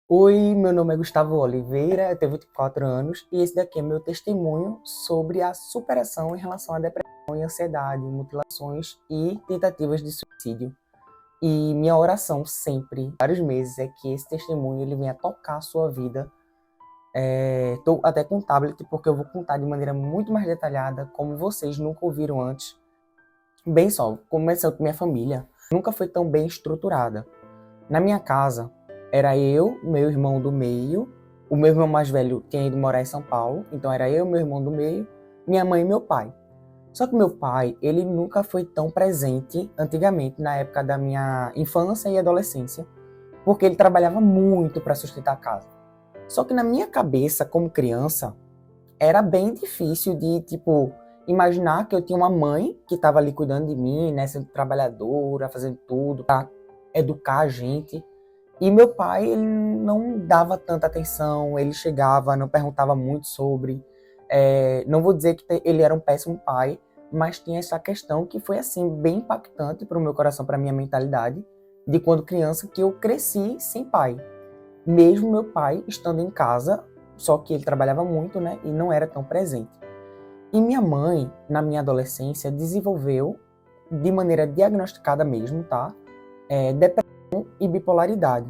Oi, meu nome é Gustavo Oliveira, eu tenho 24 anos e esse daqui é meu testemunho sobre a superação em relação à depressão e ansiedade, mutilações e tentativas de suicídio. E minha oração sempre, vários meses, é que esse testemunho ele venha tocar a sua vida. Estou até com um tablet porque eu vou contar de maneira muito mais detalhada, como vocês nunca ouviram antes. Bem só, começando com minha família, nunca foi tão bem estruturada. Na minha casa, era eu, meu irmão do meio, o meu irmão mais velho tinha ido morar em São Paulo, então era eu, meu irmão do meio, minha mãe e meu pai. Só que meu pai, ele nunca foi tão presente antigamente, na época da minha infância e adolescência, porque ele trabalhava muito para sustentar a casa. Só que na minha cabeça, como criança, era bem difícil de, tipo, imaginar que eu tinha uma mãe que estava ali cuidando de mim, né, sendo trabalhadora, fazendo tudo para educar a gente. E meu pai, ele não dava tanta atenção, ele chegava, não perguntava muito sobre. Não vou dizer que ele era um péssimo pai, mas tinha essa questão que foi, assim, bem impactante para o meu coração, para a minha mentalidade, de quando criança, que eu cresci sem pai. Mesmo meu pai estando em casa, só que ele trabalhava muito, né, e não era tão presente. E minha mãe, na minha adolescência, desenvolveu, de maneira diagnosticada mesmo, tá? Depressão e bipolaridade.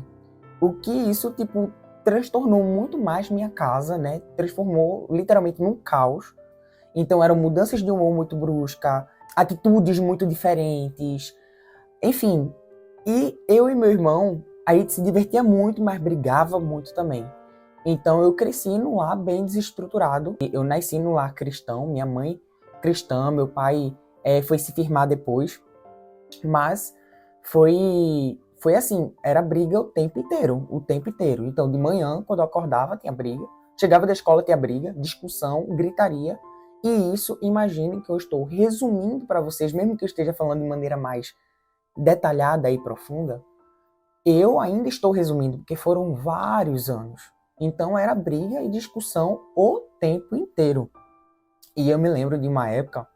O que isso, tipo, transtornou muito mais minha casa, né? Transformou literalmente num caos. Então eram mudanças de humor muito brusca, atitudes muito diferentes, enfim. E eu e meu irmão, a gente se divertia muito, mas brigava muito também. Então eu cresci num lar bem desestruturado. Eu nasci num lar cristão, minha mãe cristã, meu pai foi se firmar depois, mas foi assim, era briga o tempo inteiro, o tempo inteiro. Então, de manhã, quando eu acordava, tinha briga. Chegava da escola, tinha briga, discussão, gritaria. E isso, imaginem que eu estou resumindo para vocês, mesmo que eu esteja falando de maneira mais detalhada e profunda, eu ainda estou resumindo, porque foram vários anos. Então, era briga e discussão o tempo inteiro. E eu me lembro de uma época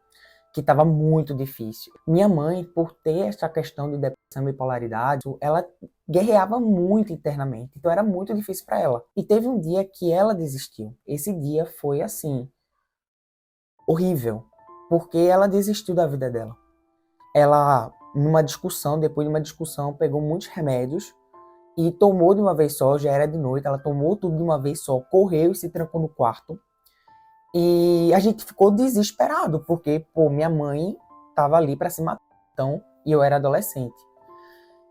que estava muito difícil. Minha mãe, por ter essa questão de depressão e bipolaridade, ela guerreava muito internamente, então era muito difícil para ela. E teve um dia que ela desistiu. Esse dia foi assim, horrível, porque ela desistiu da vida dela. Ela, numa discussão, depois de uma discussão, pegou muitos remédios e tomou de uma vez só, já era de noite, ela tomou tudo de uma vez só, correu e se trancou no quarto. E a gente ficou desesperado, porque, pô, minha mãe tava ali para se matar, então, e eu era adolescente.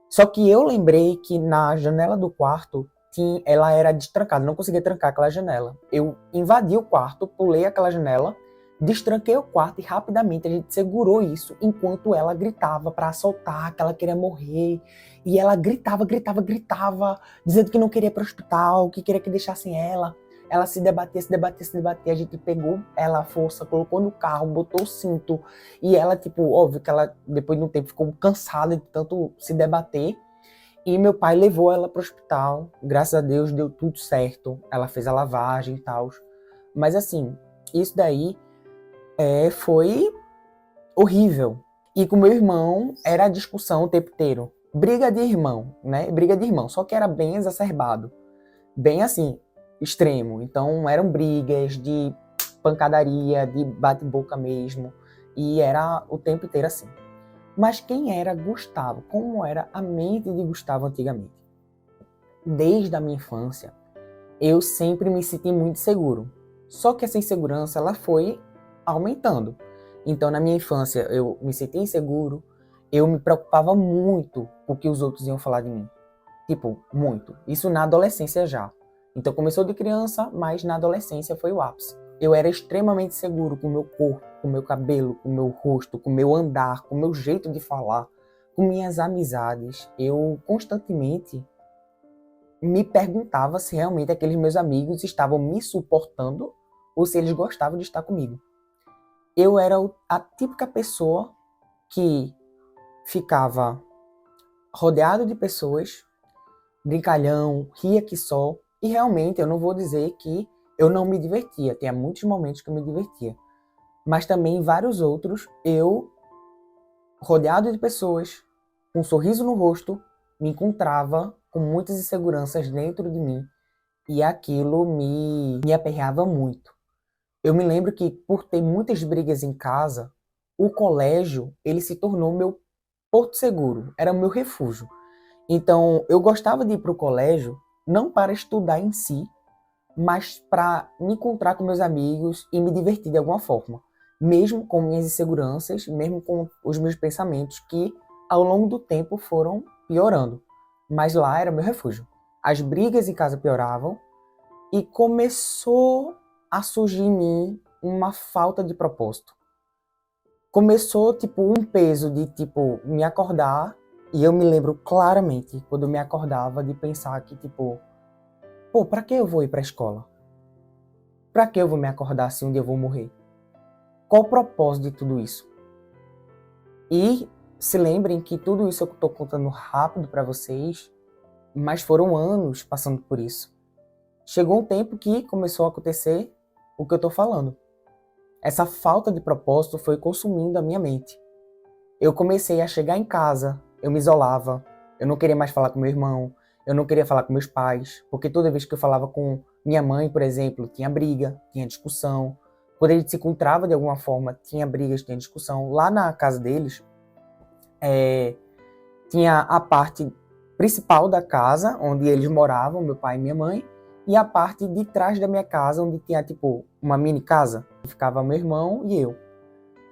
Só que eu lembrei que na janela do quarto, ela era destrancada, não conseguia trancar aquela janela. Eu invadi o quarto, pulei aquela janela, destranquei o quarto e rapidamente a gente segurou isso, enquanto ela gritava para soltar, que ela queria morrer. E ela gritava, gritava, gritava, dizendo que não queria ir para o hospital, que queria que deixassem ela. Ela se debatia, se debatia, se debatia. A gente pegou ela à força, colocou no carro, botou o cinto. E ela, tipo, óbvio que ela, depois de um tempo, ficou cansada de tanto se debater. E meu pai levou ela pro hospital. Graças a Deus deu tudo certo. Ela fez a lavagem e tal. Mas assim, isso daí foi horrível. E com meu irmão era a discussão o tempo inteiro. Briga de irmão, né? Briga de irmão, só que era bem exacerbado. Bem assim, extremo. Então eram brigas de pancadaria, de bate-boca mesmo. E era o tempo inteiro assim. Mas quem era Gustavo? Como era a mente de Gustavo antigamente? Desde a minha infância, eu sempre me senti muito seguro. Só que essa insegurança ela foi aumentando. Então, na minha infância, eu me sentia inseguro, eu me preocupava muito com o que os outros iam falar de mim. Tipo, muito. Isso na adolescência já. Então começou de criança, mas na adolescência foi o ápice. Eu era extremamente seguro com o meu corpo, com o meu cabelo, com o meu rosto, com o meu andar, com o meu jeito de falar, com minhas amizades. Eu constantemente me perguntava se realmente aqueles meus amigos estavam me suportando ou se eles gostavam de estar comigo. Eu era a típica pessoa que ficava rodeado de pessoas, brincalhão, ria que só, e realmente eu não vou dizer que eu não me divertia, tinha muitos momentos que eu me divertia, mas também vários outros eu, rodeado de pessoas, com um sorriso no rosto, me encontrava com muitas inseguranças dentro de mim e aquilo me aperreava muito. Eu me lembro que, por ter muitas brigas em casa, o colégio, ele se tornou meu porto seguro, era o meu refúgio. Então, eu gostava de ir para o colégio, não para estudar em si, mas para me encontrar com meus amigos e me divertir de alguma forma. Mesmo com minhas inseguranças, mesmo com os meus pensamentos, que ao longo do tempo foram piorando. Mas lá era meu refúgio. As brigas em casa pioravam e começou a surgir em mim uma falta de propósito. Começou, tipo, um peso de, tipo, me acordar, e eu me lembro claramente, quando eu me acordava, de pensar que, tipo, pô, pra que eu vou ir pra escola? Pra que eu vou me acordar se um dia eu vou morrer? Qual o propósito de tudo isso? E se lembrem que tudo isso eu tô contando rápido pra vocês, mas foram anos passando por isso. Chegou um tempo que começou a acontecer o que eu tô falando. Essa falta de propósito foi consumindo a minha mente. Eu comecei a chegar em casa, eu me isolava, eu não queria mais falar com meu irmão, eu não queria falar com meus pais, porque toda vez que eu falava com minha mãe, por exemplo, tinha briga, tinha discussão. Quando a gente se encontrava de alguma forma, tinha brigas, tinha discussão. Lá na casa deles, tinha a parte principal da casa, onde eles moravam, meu pai e minha mãe, e a parte de trás da minha casa, onde tinha, tipo, uma mini casa, que ficava meu irmão e eu.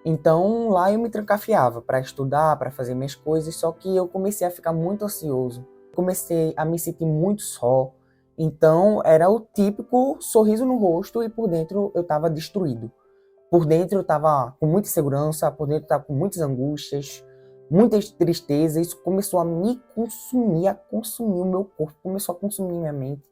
Então, lá eu me trancafiava para estudar, para fazer minhas coisas, só que eu comecei a ficar muito ansioso. Comecei a me sentir muito só. Então, era o típico sorriso no rosto e por dentro eu estava destruído. Por dentro eu estava com muita insegurança, por dentro eu estava com muitas angústias, muitas tristezas. Isso começou a me consumir, a consumir o meu corpo, começou a consumir minha mente.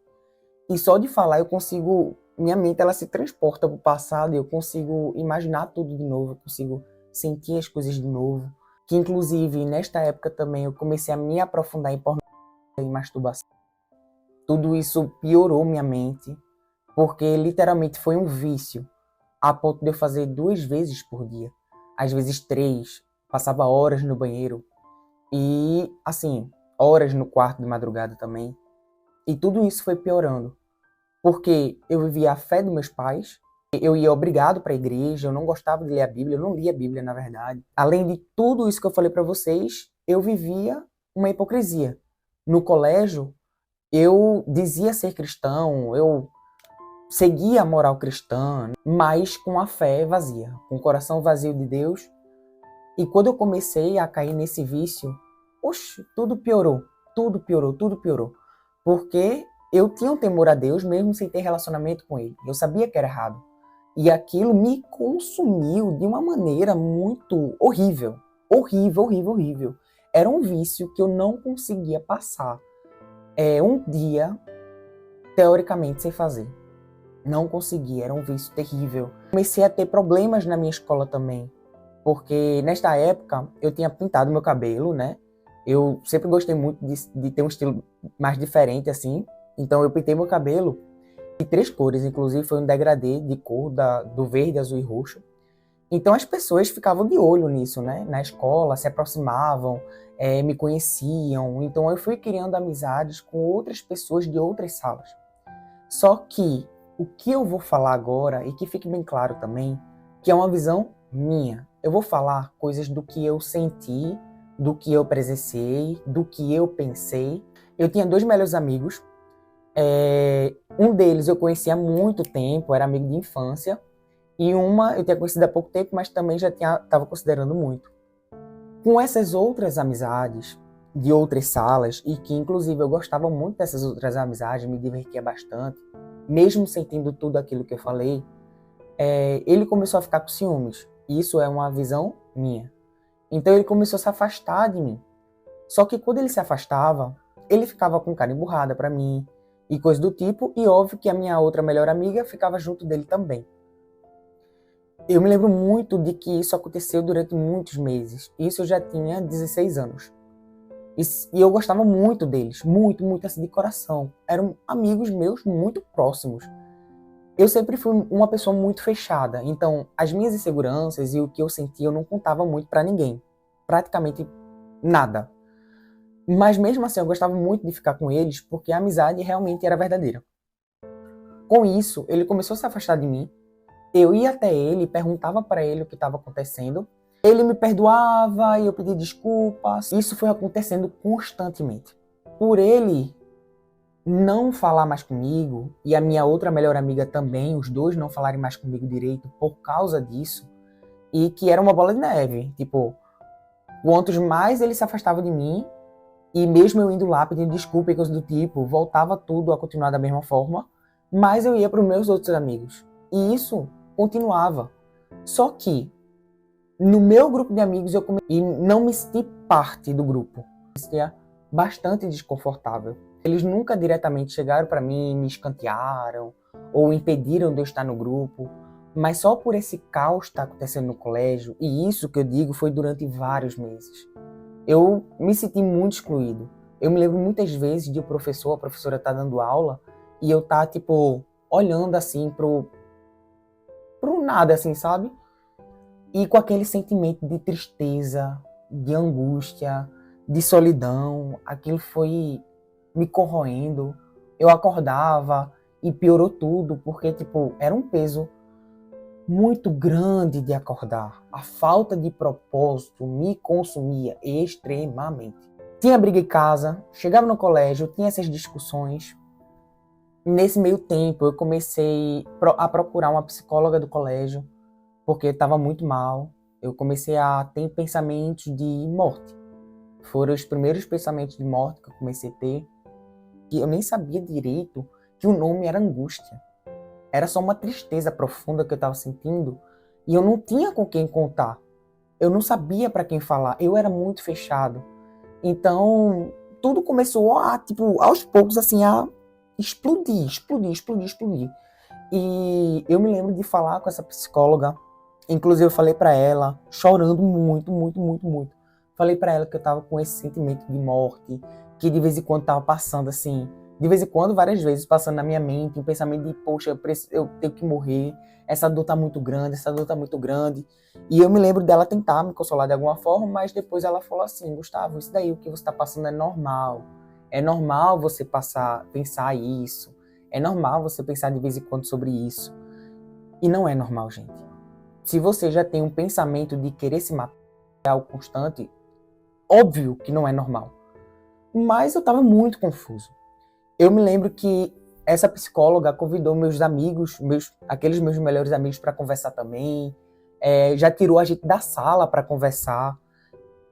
E só de falar eu consigo, minha mente ela se transporta para o passado e eu consigo imaginar tudo de novo, eu consigo sentir as coisas de novo. Que inclusive nesta época também eu comecei a me aprofundar em pornografia e masturbação. Tudo isso piorou minha mente, porque literalmente foi um vício, a ponto de eu fazer 2 vezes por dia, às vezes 3, passava horas no banheiro e assim, horas no quarto de madrugada também. E tudo isso foi piorando. Porque eu vivia a fé dos meus pais, eu ia obrigado para a igreja, eu não gostava de ler a Bíblia, eu não lia a Bíblia, na verdade. Além de tudo isso que eu falei para vocês, eu vivia uma hipocrisia. No colégio, eu dizia ser cristão, eu seguia a moral cristã, mas com a fé vazia, com o coração vazio de Deus. E quando eu comecei a cair nesse vício, oxe, tudo piorou, tudo piorou, tudo piorou. Porque eu tinha um temor a Deus mesmo sem ter relacionamento com Ele. Eu sabia que era errado. E aquilo me consumiu de uma maneira muito horrível. Horrível, horrível, horrível. Era um vício que eu não conseguia passar um dia, teoricamente, sem fazer. Não conseguia, era um vício terrível. Comecei a ter problemas na minha escola também. Porque nesta época eu tinha pintado meu cabelo, né? Eu sempre gostei muito de ter um estilo mais diferente, assim. Então eu pintei meu cabelo de 3 cores, inclusive foi um degradê de cor do verde, azul e roxo. Então as pessoas ficavam de olho nisso, né? Na escola, se aproximavam, me conheciam. Então eu fui criando amizades com outras pessoas de outras salas. Só que o que eu vou falar agora, e que fique bem claro também, que é uma visão minha. Eu vou falar coisas do que eu senti, do que eu presenciei, do que eu pensei. Eu tinha 2 melhores amigos. Um deles eu conhecia há muito tempo, era amigo de infância. E uma eu tinha conhecido há pouco tempo, mas também já estava considerando muito. Com essas outras amizades, de outras salas, e que inclusive eu gostava muito dessas outras amizades, me divertia bastante, mesmo sentindo tudo aquilo que eu falei, ele começou a ficar com ciúmes. Isso é uma visão minha. Então ele começou a se afastar de mim. Só que quando ele se afastava, ele ficava com cara emburrada pra mim e coisa do tipo, e óbvio que a minha outra melhor amiga ficava junto dele também. Eu me lembro muito de que isso aconteceu durante muitos meses. Isso eu já tinha 16 anos. E eu gostava muito deles, muito, muito assim de coração. Eram amigos meus muito próximos. Eu sempre fui uma pessoa muito fechada, então as minhas inseguranças e o que eu sentia eu não contava muito pra ninguém. Praticamente nada. Mas mesmo assim, eu gostava muito de ficar com eles porque a amizade realmente era verdadeira. Com isso, ele começou a se afastar de mim. Eu ia até ele, perguntava para ele o que estava acontecendo. Ele me perdoava e eu pedia desculpas. Isso foi acontecendo constantemente. Por ele não falar mais comigo, e a minha outra melhor amiga também, os dois não falarem mais comigo direito por causa disso, e que era uma bola de neve. Tipo, quantos mais ele se afastava de mim, e mesmo eu indo lá pedindo desculpa e coisas do tipo, voltava tudo a continuar da mesma forma, mas eu ia para os meus outros amigos. E isso continuava. Só que, no meu grupo de amigos, eu comecei e não me senti parte do grupo. Me sentia bastante desconfortável. Eles nunca diretamente chegaram para mim, me escantearam, ou impediram de eu estar no grupo, mas só por esse caos que está acontecendo no colégio, e isso que eu digo foi durante vários meses. Eu me senti muito excluído. Eu me lembro muitas vezes de a professora tá dando aula, e eu tá, tipo, olhando assim pro nada, assim, sabe? E com aquele sentimento de tristeza, de angústia, de solidão, aquilo foi me corroendo. Eu acordava e piorou tudo, porque, tipo, era um peso muito grande de acordar. A falta de propósito me consumia extremamente. Tinha briga em casa, chegava no colégio, tinha essas discussões. Nesse meio tempo, eu comecei a procurar uma psicóloga do colégio, porque eu estava muito mal. Eu comecei a ter pensamentos de morte. Foram os primeiros pensamentos de morte que eu comecei a ter, que eu nem sabia direito que o nome era angústia. Era só uma tristeza profunda que eu estava sentindo e eu não tinha com quem contar. Eu não sabia para quem falar. Eu era muito fechado. Então, tudo começou a, tipo, aos poucos, assim, a explodir. E eu me lembro de falar com essa psicóloga. Inclusive, eu falei para ela, chorando muito. Falei para ela que eu tava com esse sentimento de morte, que de vez em quando tava passando, assim, de vez em quando, várias vezes, passando na minha mente, um pensamento de, poxa, eu tenho que morrer, essa dor tá muito grande, essa dor tá muito grande. E eu me lembro dela tentar me consolar de alguma forma, mas depois ela falou assim, Gustavo, isso daí, o que você tá passando é normal. É normal você pensar isso. É normal você pensar de vez em quando sobre isso. E não é normal, gente. Se você já tem um pensamento de querer se matar, é algo constante, óbvio que não é normal. Mas eu estava muito confuso. Eu me lembro que essa psicóloga convidou meus amigos, aqueles meus melhores amigos para conversar também. Já tirou a gente da sala para conversar.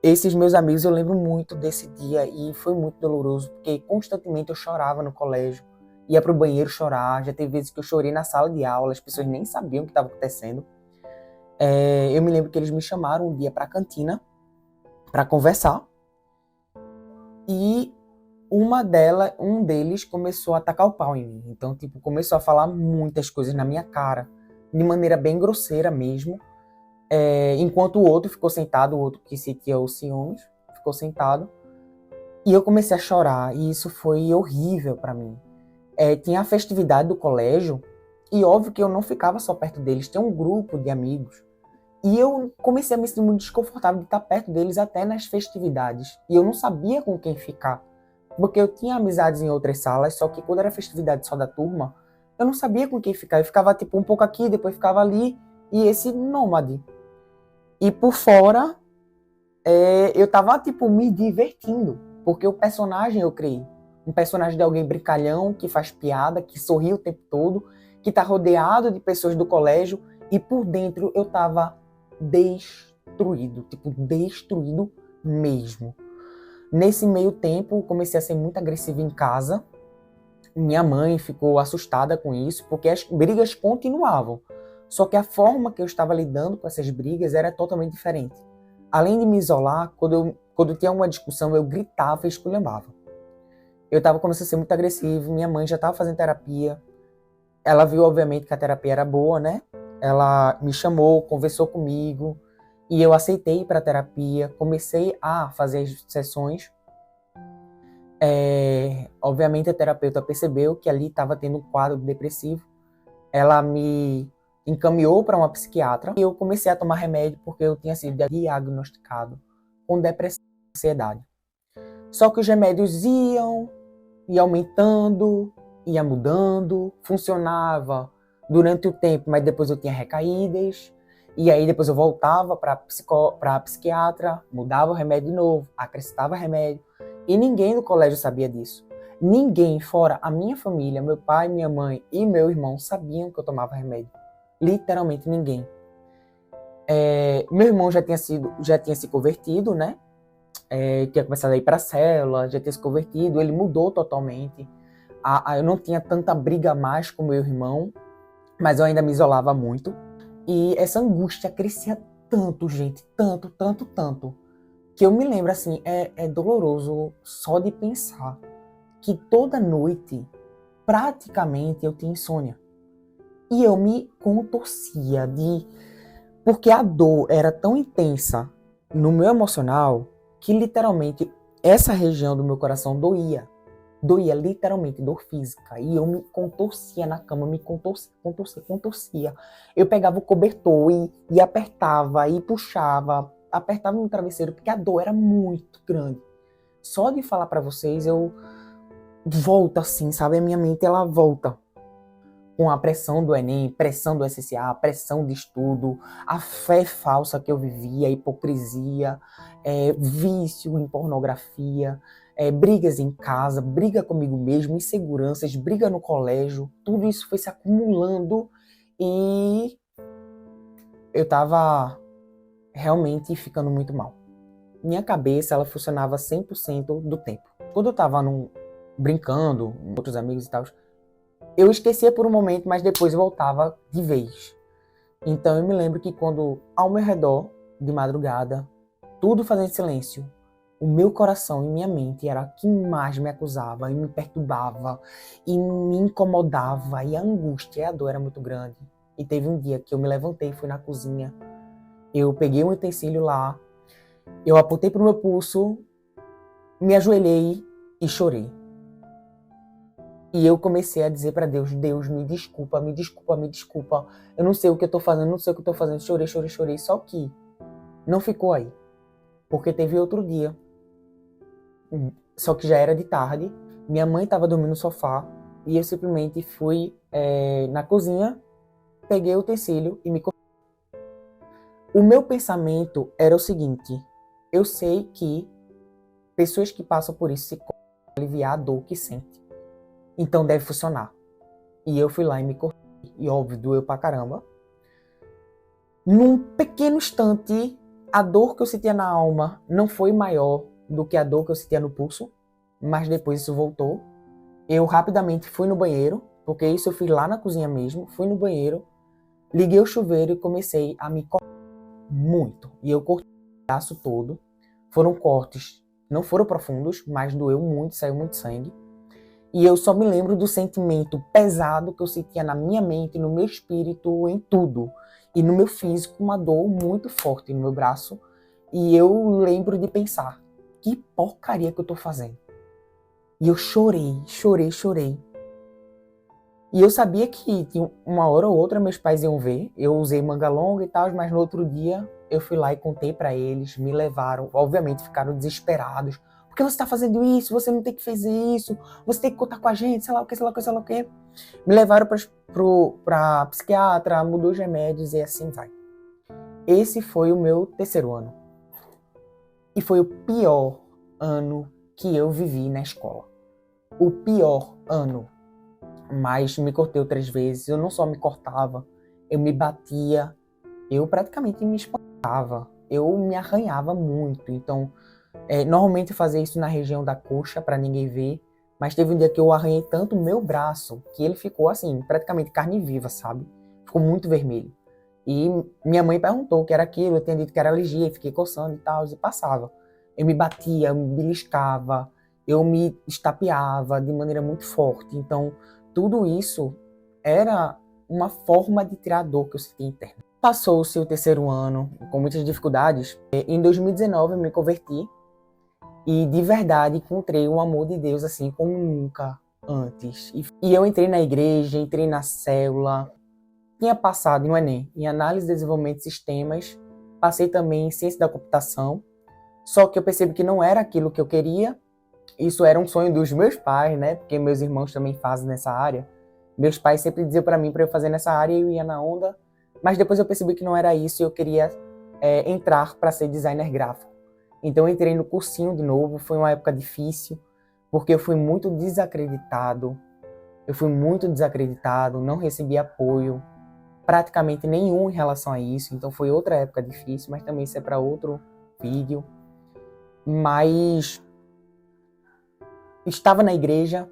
Esses meus amigos, eu lembro muito desse dia e foi muito doloroso, porque constantemente eu chorava no colégio. Ia pro banheiro chorar, já teve vezes que eu chorei na sala de aula, as pessoas nem sabiam o que estava acontecendo. Eu me lembro que eles me chamaram um dia para a cantina para conversar e um deles começou a tacar o pau em mim. Então, tipo, começou a falar muitas coisas na minha cara, de maneira bem grosseira mesmo. Enquanto o outro ficou sentado, o outro que sentia os ciúmes, ficou sentado. E eu comecei a chorar e isso foi horrível para mim. Tinha a festividade do colégio e óbvio que eu não ficava só perto deles, tinha um grupo de amigos. E eu comecei a me sentir muito desconfortável de estar perto deles até nas festividades. E eu não sabia com quem ficar. Porque eu tinha amizades em outras salas, só que quando era festividade só da turma, eu não sabia com quem ficar. Eu ficava tipo um pouco aqui, depois ficava ali, e esse nômade. E por fora, eu tava tipo me divertindo, porque o personagem eu criei. Um personagem de alguém brincalhão, que faz piada, que sorri o tempo todo, que tá rodeado de pessoas do colégio, e por dentro eu tava destruído, tipo, destruído mesmo. Nesse meio tempo, comecei a ser muito agressivo em casa. Minha mãe ficou assustada com isso, porque as brigas continuavam. Só que a forma que eu estava lidando com essas brigas era totalmente diferente. Além de me isolar, quando tinha uma discussão, eu gritava e esculhambava. Eu estava começando a ser muito agressivo, minha mãe já estava fazendo terapia. Ela viu, obviamente, que a terapia era boa, né? Ela me chamou, conversou comigo, e eu aceitei ir para a terapia, comecei a fazer as sessões. Obviamente a terapeuta percebeu que ali estava tendo um quadro depressivo. Ela me encaminhou para uma psiquiatra e eu comecei a tomar remédio porque eu tinha sido diagnosticado com depressão e ansiedade. Só que os remédios ia aumentando, ia mudando, funcionava durante o tempo, mas depois eu tinha recaídas. E aí depois eu voltava para psiquiatra, mudava o remédio de novo, acrescentava remédio. E ninguém no colégio sabia disso. Ninguém, fora a minha família, meu pai, minha mãe e meu irmão, sabiam que eu tomava remédio. Literalmente ninguém. Meu irmão já tinha se convertido, né? Tinha começado a ir para a célula, já tinha se convertido, ele mudou totalmente. Eu não tinha tanta briga mais com meu irmão, mas eu ainda me isolava muito. E essa angústia crescia tanto, gente, tanto, que eu me lembro, assim, é doloroso só de pensar que toda noite, praticamente, eu tinha insônia. E eu me contorcia porque a dor era tão intensa no meu emocional que literalmente essa região do meu coração doía. Doía literalmente, dor física. E eu me contorcia na cama, me contorcia. Eu pegava o cobertor e apertava, e puxava, apertava no travesseiro, porque a dor era muito grande. Só de falar pra vocês, eu volto assim, sabe? A minha mente, ela volta. Com a pressão do Enem, pressão do SSA, pressão de estudo, a fé falsa que eu vivia, a hipocrisia, vício em pornografia, brigas em casa, briga comigo mesmo, inseguranças, briga no colégio, tudo isso foi se acumulando e eu tava realmente ficando muito mal. Minha cabeça, ela funcionava 100% do tempo. Quando eu tava brincando com outros amigos e tal, eu esquecia por um momento, mas depois voltava de vez. Então eu me lembro que quando ao meu redor, de madrugada, tudo fazendo silêncio, o meu coração e minha mente era o que mais me acusava e me perturbava e me incomodava, e a angústia e a dor era muito grande. E teve um dia que eu me levantei, fui na cozinha, eu peguei um utensílio lá, eu apontei pro meu pulso, me ajoelhei e chorei. E eu comecei a dizer para Deus, Deus, me desculpa, me desculpa, me desculpa. Eu não sei o que eu tô fazendo, não sei o que eu tô fazendo. Chorei, chorei, chorei. Só que não ficou aí. Porque teve outro dia. Só que já era de tarde. Minha mãe tava dormindo no sofá. E eu simplesmente fui na cozinha, peguei o utensílio e me cortei. O meu pensamento era o seguinte. Eu sei que pessoas que passam por isso se conseguem aliviar a dor que sente. Então deve funcionar. E eu fui lá e me cortei. E óbvio, doeu pra caramba. Num pequeno instante, a dor que eu sentia na alma não foi maior do que a dor que eu sentia no pulso. Mas depois isso voltou. Eu rapidamente fui no banheiro, porque isso eu fiz lá na cozinha mesmo. Fui no banheiro, liguei o chuveiro e comecei a me cortar muito. E eu cortei o braço todo. Foram cortes, não foram profundos, mas doeu muito, saiu muito sangue. E eu só me lembro do sentimento pesado que eu sentia na minha mente, no meu espírito, em tudo. E no meu físico, uma dor muito forte no meu braço. E eu lembro de pensar, que porcaria que eu tô fazendo? E eu chorei, chorei, chorei. E eu sabia que uma hora ou outra meus pais iam ver. Eu usei manga longa e tal, mas no outro dia eu fui lá e contei pra eles, me levaram. Obviamente ficaram desesperados. Por que você tá fazendo isso? Você não tem que fazer isso. Você tem que contar com a gente, sei lá o que, sei lá o que, sei lá o que. Me levaram pra psiquiatra, mudou os remédios e assim vai. Esse foi o meu terceiro ano. E foi o pior ano que eu vivi na escola. O pior ano. Mas me cortei 3 vezes. Eu não só me cortava, eu me batia. Eu praticamente me espancava. Eu me arranhava muito. Então, normalmente eu fazia isso na região da coxa para ninguém ver. Mas teve um dia que eu arranhei tanto o meu braço que ele ficou assim, praticamente carne viva, sabe? Ficou muito vermelho. E minha mãe perguntou o que era aquilo, eu tinha dito que era alergia, e fiquei coçando e tal, e passava. Eu me batia, eu me beliscava, eu me estapeava de maneira muito forte. Então, tudo isso era uma forma de tirar a dor que eu sentia interna. Passou-se o terceiro ano, com muitas dificuldades. Em 2019 eu me converti e de verdade encontrei o amor de Deus assim como nunca antes. E eu entrei na igreja, entrei na célula, tinha passado no Enem em análise e desenvolvimento de sistemas, passei também em ciência da computação, só que eu percebi que não era aquilo que eu queria Isso era um sonho dos meus pais, né? Porque meus irmãos também fazem nessa área. Meus pais sempre diziam para mim para eu fazer nessa área e eu ia na onda. Mas depois eu percebi que não era isso e eu queria entrar para ser designer gráfico. Então eu entrei no cursinho de novo. Foi uma época difícil, porque eu fui muito desacreditado. Não recebi apoio, praticamente nenhum em relação a isso. Então foi outra época difícil, mas também isso é para outro vídeo. Mas estava na igreja,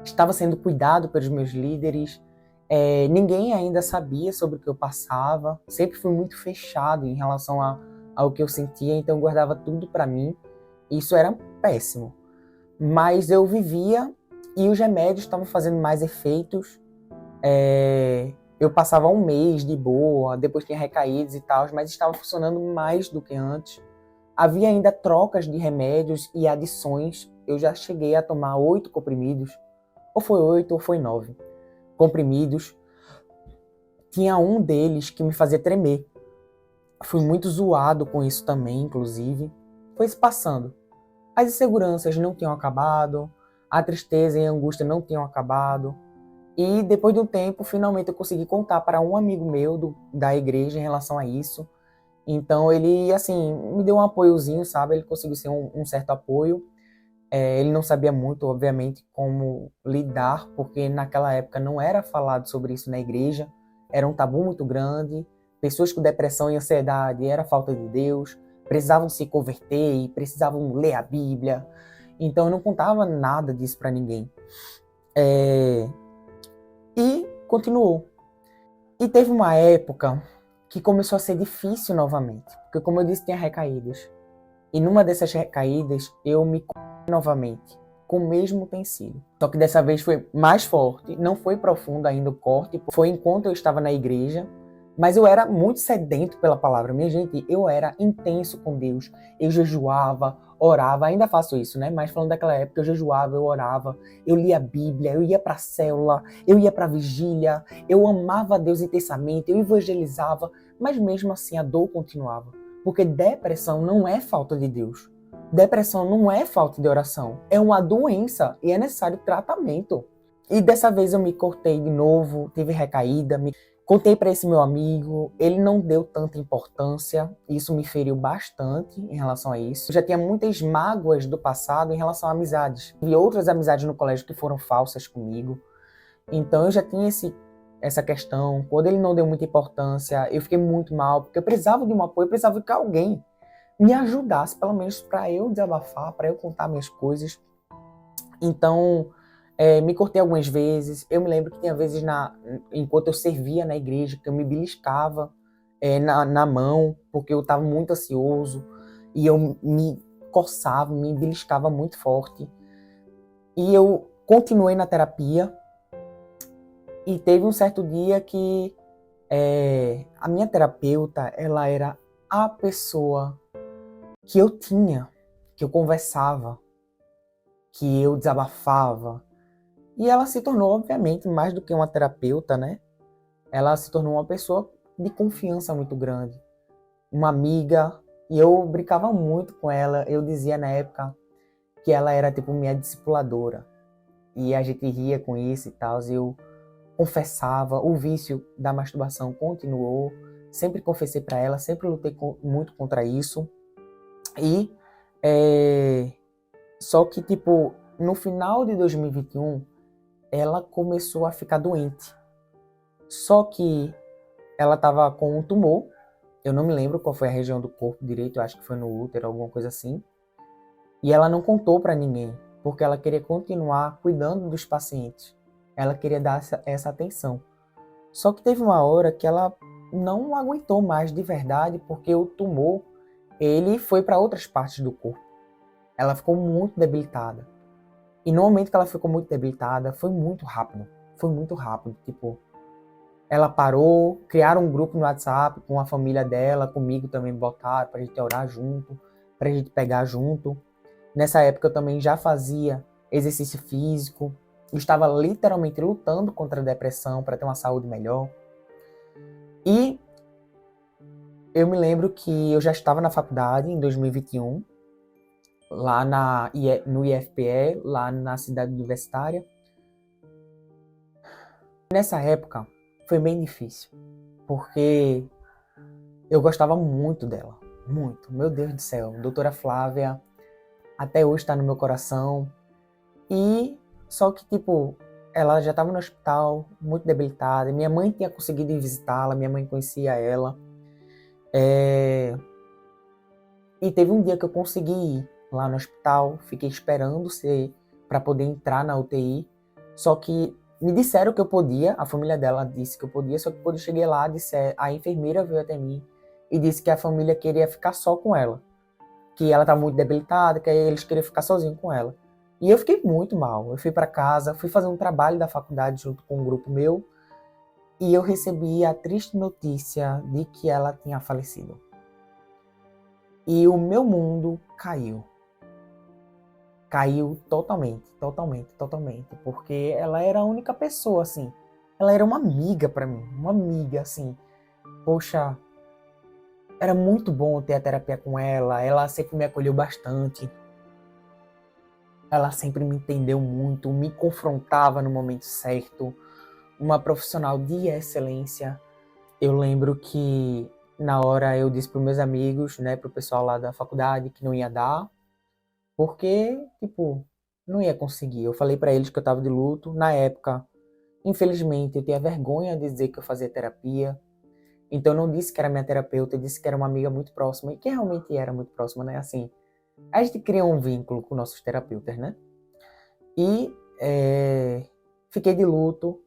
estava sendo cuidado pelos meus líderes, ninguém ainda sabia sobre o que eu passava, sempre fui muito fechado em relação ao que eu sentia, então eu guardava tudo para mim, isso era péssimo. Mas eu vivia e os remédios estavam fazendo mais efeitos, eu passava um mês de boa, depois tinha recaídas e tal, mas estava funcionando mais do que antes. Havia ainda trocas de remédios e adições. Eu já cheguei a tomar 8 comprimidos, ou foi 8 ou foi 9 comprimidos. Tinha um deles que me fazia tremer. Fui muito zoado com isso também, inclusive. Foi se passando. As inseguranças não tinham acabado, a tristeza e a angústia não tinham acabado. E depois de um tempo, finalmente eu consegui contar para um amigo meu da igreja em relação a isso. Então ele, assim, me deu um apoiozinho, sabe? Ele conseguiu ser um certo apoio. Ele não sabia muito, obviamente, como lidar, porque naquela época não era falado sobre isso na igreja. Era um tabu muito grande. Pessoas com depressão e ansiedade era falta de Deus. Precisavam se converter e precisavam ler a Bíblia. Então eu não contava nada disso para ninguém. E continuou. E teve uma época que começou a ser difícil novamente, porque como eu disse, tinha recaídas. E numa dessas recaídas, eu me novamente, com o mesmo utensílio. Só que dessa vez foi mais forte, não foi profundo ainda o corte, foi enquanto eu estava na igreja, mas eu era muito sedento pela palavra. Minha gente, eu era intenso com Deus. Eu jejuava, orava, ainda faço isso, né? Mas falando daquela época, eu jejuava, eu orava, eu lia a Bíblia, eu ia pra célula, eu ia pra vigília, eu amava a Deus intensamente, eu evangelizava, mas mesmo assim a dor continuava. Porque depressão não é falta de Deus. Depressão não é falta de oração. É uma doença e é necessário tratamento. E dessa vez eu me cortei de novo, tive recaída, contei para esse meu amigo, ele não deu tanta importância, isso me feriu bastante em relação a isso. Eu já tinha muitas mágoas do passado em relação a amizades. Vi outras amizades no colégio que foram falsas comigo, então eu já tinha essa questão. Quando ele não deu muita importância, eu fiquei muito mal, porque eu precisava de um apoio, eu precisava que alguém me ajudasse, pelo menos para eu desabafar, para eu contar minhas coisas. Então, me cortei algumas vezes. Eu me lembro que tinha vezes, enquanto eu servia na igreja, que eu me beliscava na mão, porque eu estava muito ansioso, e eu me coçava, me beliscava muito forte. E eu continuei na terapia, e teve um certo dia que a minha terapeuta, ela era a pessoa que eu tinha, que eu conversava, que eu desabafava. E ela se tornou, obviamente, mais do que uma terapeuta, né? Ela se tornou uma pessoa de confiança muito grande. Uma amiga. E eu brincava muito com ela. Eu dizia na época que ela era tipo minha discipuladora. E a gente ria com isso e tal. E eu confessava. O vício da masturbação continuou. Sempre confessei para ela. Sempre lutei muito contra isso. E só que, tipo, no final de 2021, ela começou a ficar doente. Só que ela estava com um tumor. Eu não me lembro qual foi a região do corpo direito, eu acho que foi no útero, alguma coisa assim. E ela não contou para ninguém, porque ela queria continuar cuidando dos pacientes. Ela queria dar essa atenção. Só que teve uma hora que ela não aguentou mais de verdade, porque o tumor, ele foi para outras partes do corpo. Ela ficou muito debilitada. E no momento que ela ficou muito debilitada, foi muito rápido. Foi muito rápido, tipo, ela parou, criaram um grupo no WhatsApp com a família dela, comigo também botaram pra gente orar junto, pra gente pegar junto. Nessa época eu também já fazia exercício físico, eu estava literalmente lutando contra a depressão para ter uma saúde melhor. E eu me lembro que eu já estava na faculdade em 2021 lá no IFPE, lá na cidade universitária. Nessa época foi bem difícil, porque eu gostava muito dela, muito. Meu Deus do céu, doutora Flávia até hoje está no meu coração. E só que, tipo, ela já estava no hospital, muito debilitada. Minha mãe tinha conseguido ir visitá-la, minha mãe conhecia ela. E teve um dia que eu consegui ir lá no hospital, fiquei esperando ser para poder entrar na UTI. Só que me disseram que eu podia, a família dela disse que eu podia, só que quando eu cheguei lá, a enfermeira veio até mim e disse que a família queria ficar só com ela, que ela estava muito debilitada, que eles queriam ficar sozinhos com ela. E eu fiquei muito mal. Eu fui para casa, fui fazer um trabalho da faculdade junto com um grupo meu e eu recebi a triste notícia de que ela tinha falecido. E o meu mundo caiu. Caiu totalmente, totalmente, totalmente, porque ela era a única pessoa, assim. Ela era uma amiga para mim, uma amiga, assim. Poxa, era muito bom ter a terapia com ela, ela sempre me acolheu bastante. Ela sempre me entendeu muito, me confrontava no momento certo. Uma profissional de excelência. Eu lembro que na hora eu disse para os meus amigos, né, para o pessoal lá da faculdade que não ia dar, porque, tipo, não ia conseguir. Eu falei para eles que eu estava de luto. Na época, infelizmente, eu tinha vergonha de dizer que eu fazia terapia. Então eu não disse que era minha terapeuta, eu disse que era uma amiga muito próxima, e que realmente era muito próxima, né? Assim, a gente cria um vínculo com nossos terapeutas, né? E fiquei de luto.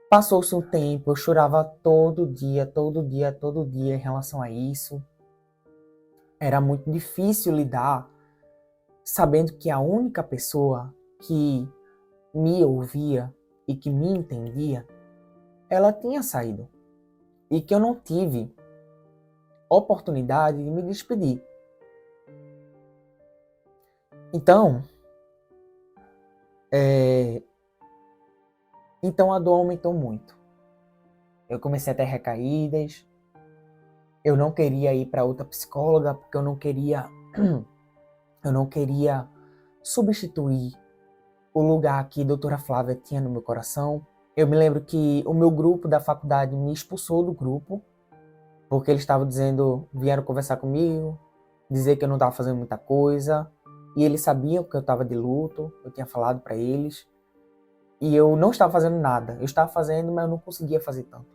Passou-se um tempo, eu chorava todo dia, todo dia, todo dia em relação a isso. Era muito difícil lidar sabendo que a única pessoa que me ouvia e que me entendia, ela tinha saído. E que eu não tive oportunidade de me despedir. Então, então a dor aumentou muito. Eu comecei a ter recaídas. Eu não queria ir para outra psicóloga porque eu não queria substituir o lugar que a doutora Flávia tinha no meu coração. Eu me lembro que o meu grupo da faculdade me expulsou do grupo, porque eles estavam vieram conversar comigo, dizer que eu não estava fazendo muita coisa, e eles sabiam que eu estava de luto, eu tinha falado para eles, e eu não estava fazendo nada. Eu estava fazendo, mas eu não conseguia fazer tanto.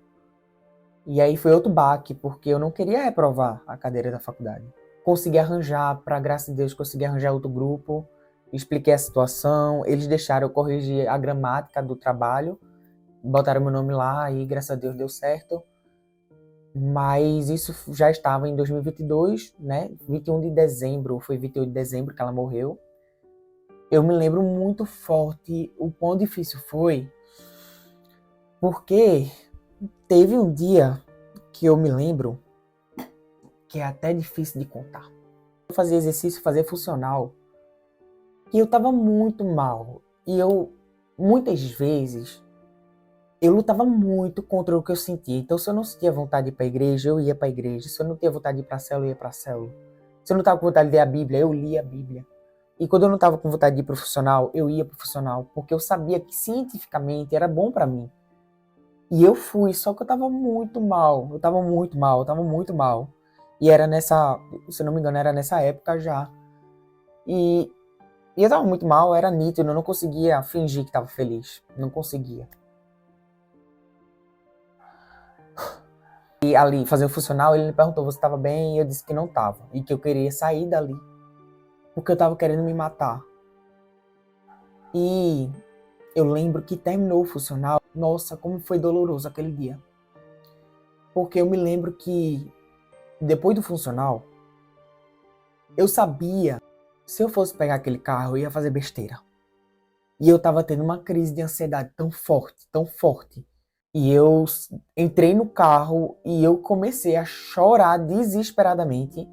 E aí foi outro baque, porque eu não queria reprovar a cadeira da faculdade. Consegui arranjar, para graça de Deus, consegui arranjar outro grupo, expliquei a situação, eles deixaram eu corrigir a gramática do trabalho, botaram meu nome lá e graças a Deus deu certo. Mas isso já estava em 2022, né? 21 de dezembro, foi 28 de dezembro que ela morreu. Eu me lembro muito forte o quão difícil foi, porque teve um dia que eu me lembro que é até difícil de contar. Eu fazia exercício, fazia funcional, e eu estava muito mal. E muitas vezes, eu lutava muito contra o que eu sentia. Então, se eu não sentia vontade de ir para a igreja, eu ia para a igreja. Se eu não tinha vontade de ir para a célula, eu ia para a célula. Se eu não estava com vontade de ler a Bíblia, eu lia a Bíblia. E quando eu não estava com vontade de ir para o funcional, eu ia para o funcional, porque eu sabia que cientificamente era bom para mim. E eu fui, só que eu estava muito mal. Eu estava muito mal, eu estava muito mal. E era se eu não me engano, era nessa época já. E eu estava muito mal, era nítido, eu não conseguia fingir que estava feliz. Não conseguia. E ali, fazer o funcional, ele me perguntou, você estava bem? E eu disse que não estava. E que eu queria sair dali. Porque eu estava querendo me matar. E eu lembro que terminou o funcional. Nossa, como foi doloroso aquele dia. Porque eu me lembro que depois do funcional, eu sabia, se eu fosse pegar aquele carro, eu ia fazer besteira. E eu tava tendo uma crise de ansiedade tão forte, tão forte. E eu entrei no carro e eu comecei a chorar desesperadamente.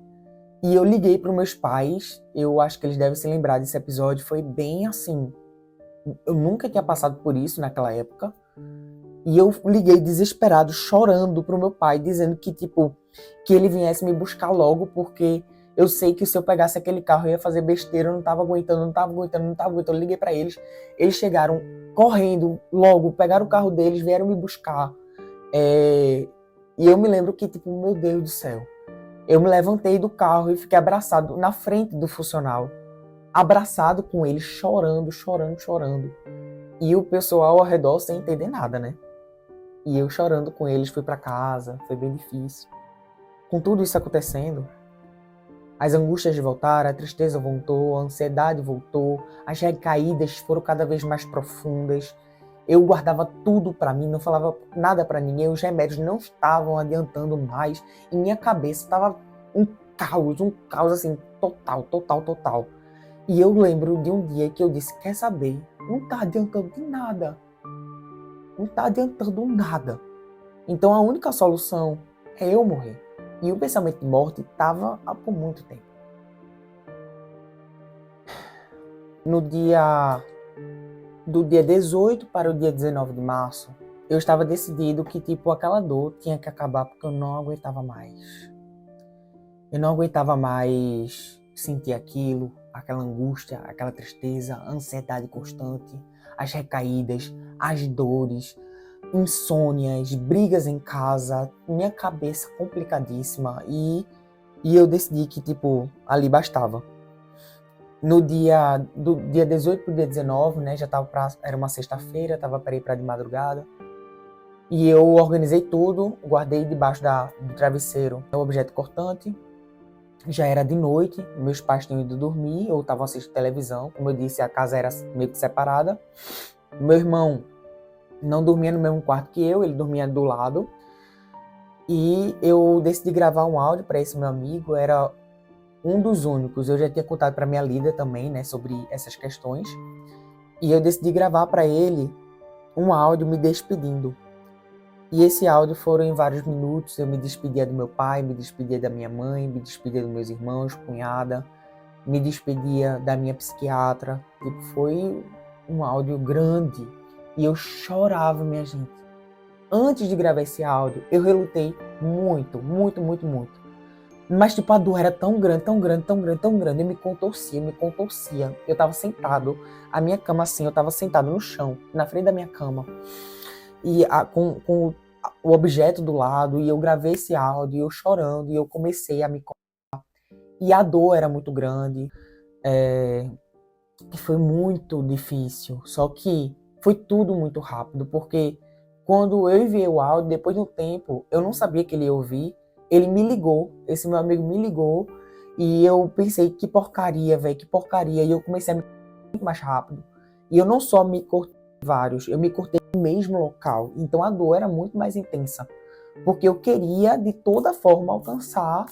E eu liguei para os meus pais. Eu acho que eles devem se lembrar desse episódio. Foi bem assim. Eu nunca tinha passado por isso naquela época. E eu liguei desesperado, chorando pro meu pai, dizendo que, tipo, que ele viesse me buscar logo, porque Eu sei que se eu pegasse aquele carro eu ia fazer besteira, eu não tava aguentando. Eu liguei pra eles, eles chegaram correndo logo, pegaram o carro deles, vieram me buscar. E eu me lembro que, tipo, meu Deus do céu, eu me levantei do carro e fiquei abraçado na frente do funcional, abraçado com ele, chorando. E o pessoal ao redor sem entender nada, né? E eu chorando com eles, fui pra casa, foi bem difícil. Com tudo isso acontecendo, as angústias voltaram, a tristeza voltou, a ansiedade voltou, as recaídas foram cada vez mais profundas. Eu guardava tudo pra mim, não falava nada pra ninguém, os remédios não estavam adiantando mais. E minha cabeça estava um caos assim, total. E eu lembro de um dia que eu disse, quer saber, não tá adiantando de nada. Não tá adiantando nada. Então a única solução é eu morrer. E o pensamento de morte estava há por muito tempo. Do dia 18 para o dia 19 de março, eu estava decidido que, tipo, aquela dor tinha que acabar porque eu não aguentava mais. Eu não aguentava mais sentir aquilo, aquela angústia, aquela tristeza, a ansiedade constante, as recaídas, as dores, insônias, brigas em casa, minha cabeça complicadíssima. E eu decidi que, tipo, ali bastava. Do dia 18 pro dia 19, né, era uma sexta-feira, tava para ir pra de madrugada. E eu organizei tudo, guardei debaixo do travesseiro o objeto cortante. Já era de noite, meus pais tinham ido dormir, ou estavam assistindo televisão. Como eu disse, a casa era meio que separada. Meu irmão não dormia no mesmo quarto que eu, ele dormia do lado. E eu decidi gravar um áudio para esse meu amigo, era um dos únicos. Eu já tinha contado para minha líder também, né, sobre essas questões. E eu decidi gravar para ele um áudio me despedindo. E esse áudio foram em vários minutos. Eu me despedia do meu pai, me despedia da minha mãe, me despedia dos meus irmãos, cunhada, me despedia da minha psiquiatra. Tipo, foi um áudio grande. E eu chorava, minha gente. Antes de gravar esse áudio, eu relutei muito. Mas, tipo, a dor era tão grande. Eu me contorcia. Eu tava sentado, a minha cama assim, eu tava sentado no chão, na frente da minha cama. E com o objeto do lado, e eu gravei esse áudio, e eu chorando, e eu comecei a me contar. E a dor era muito grande. E foi muito difícil. Só que foi tudo muito rápido, porque quando eu enviei o áudio, depois de um tempo, eu não sabia que ele ia ouvir. Ele me ligou, esse meu amigo me ligou, e eu pensei, que porcaria, velho, que porcaria. E eu comecei a me cortar muito mais rápido. E eu não só me cortei vários, eu me cortei no mesmo local. Então a dor era muito mais intensa. Porque eu queria, de toda forma, alcançar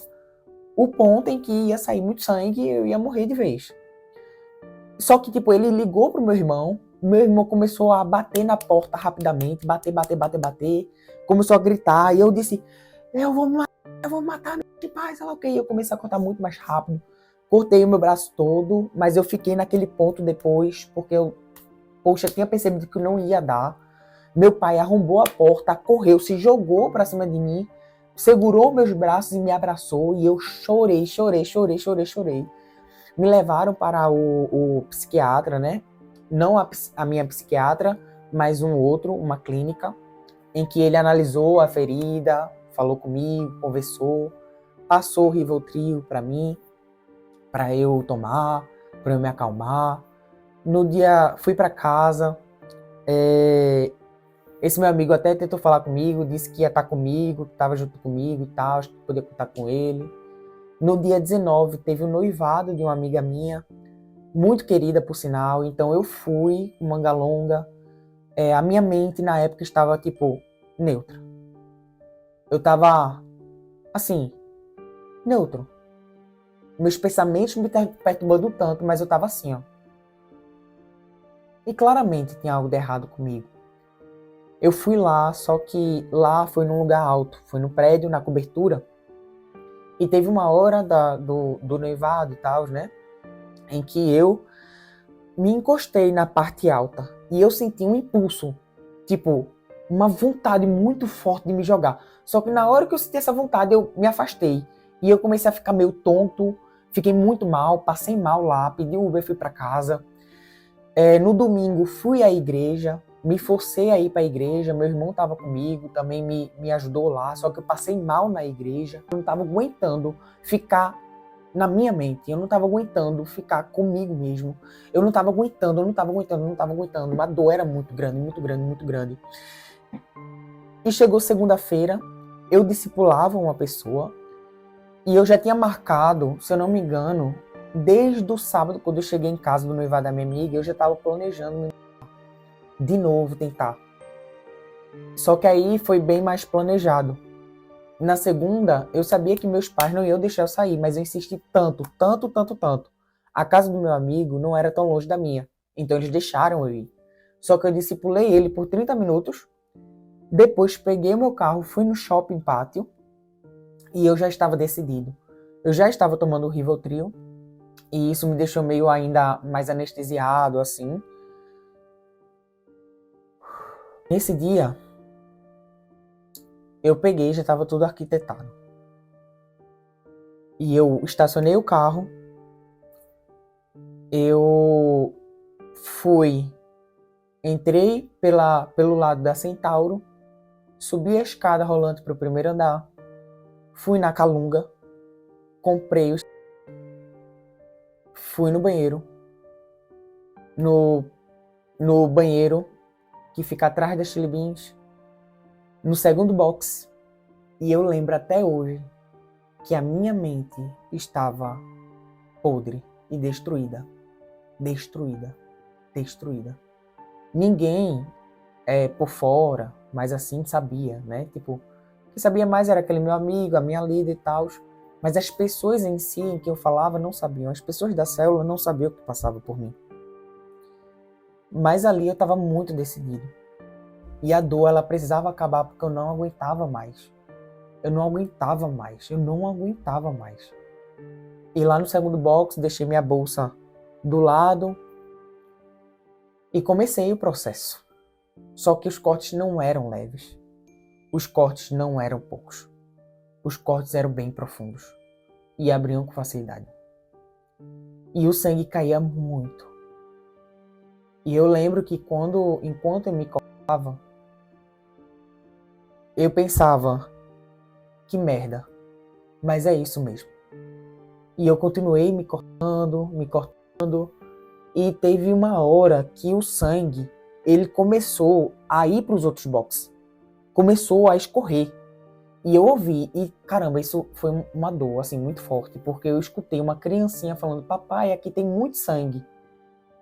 o ponto em que ia sair muito sangue e eu ia morrer de vez. Só que, tipo, ele ligou pro meu irmão começou a bater na porta rapidamente, bater, começou a gritar, e eu disse, eu vou matar meu pai, sei lá o que, e eu comecei a cortar muito mais rápido, cortei o meu braço todo, mas eu fiquei naquele ponto depois, porque eu tinha percebido que não ia dar. Meu pai arrombou a porta, correu, se jogou pra cima de mim, segurou meus braços e me abraçou, e eu chorei. Me levaram para o psiquiatra, né? Não a minha psiquiatra, mas uma clínica, em que ele analisou a ferida, falou comigo, conversou, passou o Rivotril para mim, para eu tomar, para eu me acalmar. No dia, fui para casa, esse meu amigo até tentou falar comigo, disse que ia estar comigo, que estava junto comigo e tal, que podia contar com ele. No dia 19, teve o noivado de uma amiga minha, muito querida, por sinal. Então eu fui, manga longa. A minha mente, na época, estava, tipo, neutra. Eu estava, assim, neutro. Meus pensamentos me perturbando tanto, mas eu estava assim, ó. E claramente tinha algo de errado comigo. Eu fui lá, só que lá foi num lugar alto. Foi no prédio, na cobertura. E teve uma hora do noivado e tal, né? Em que eu me encostei na parte alta e eu senti um impulso, tipo, uma vontade muito forte de me jogar. Só que na hora que eu senti essa vontade, eu me afastei e eu comecei a ficar meio tonto, Fiquei muito mal, passei mal lá, pedi o Uber, fui para casa. No domingo fui à igreja, me forcei a ir para a igreja, meu irmão estava comigo, também me ajudou lá, só que eu passei mal na igreja, eu não estava aguentando ficar na minha mente, eu não estava aguentando ficar comigo mesmo, eu não estava aguentando, a dor era muito grande, muito grande, muito grande. E chegou segunda-feira, eu discipulava uma pessoa, e eu já tinha marcado, se eu não me engano, desde o sábado, quando eu cheguei em casa do noivado da minha amiga, eu já estava planejando de novo tentar. Só que aí foi bem mais planejado. Na segunda, eu sabia que meus pais não iam deixar eu sair, mas eu insisti tanto. A casa do meu amigo não era tão longe da minha, então eles deixaram eu ir. Só que eu discipulei ele por 30 minutos, depois peguei o meu carro, fui no shopping pátio, e eu já estava decidido. Eu já estava tomando o Rivotril, e isso me deixou meio ainda mais anestesiado, assim. Nesse dia, eu peguei, já estava tudo arquitetado. E eu estacionei o carro, eu entrei pelo lado da Centauro, subi a escada rolante para o primeiro andar, fui na Calunga, fui no banheiro, no banheiro que fica atrás das Chili Beans, no segundo box, e eu lembro até hoje que a minha mente estava podre e destruída. Ninguém por fora, mas assim sabia, né? Tipo, quem sabia mais era aquele meu amigo, a minha líder e tal. Mas as pessoas em si, em que eu falava, não sabiam. As pessoas da célula não sabiam o que passava por mim. Mas ali eu estava muito decidido. E a dor, ela precisava acabar porque eu não aguentava mais. E lá no segundo box, deixei minha bolsa do lado e comecei o processo. Só que os cortes não eram leves. Os cortes não eram poucos. Os cortes eram bem profundos e abriam com facilidade. E o sangue caía muito. E eu lembro que enquanto eu me cortava, eu pensava, que merda, mas é isso mesmo. E eu continuei me cortando, e teve uma hora que o sangue, ele começou a ir para os outros boxes. Começou a escorrer. E eu ouvi, e caramba, isso foi uma dor, assim, muito forte, porque eu escutei uma criancinha falando, papai, aqui tem muito sangue.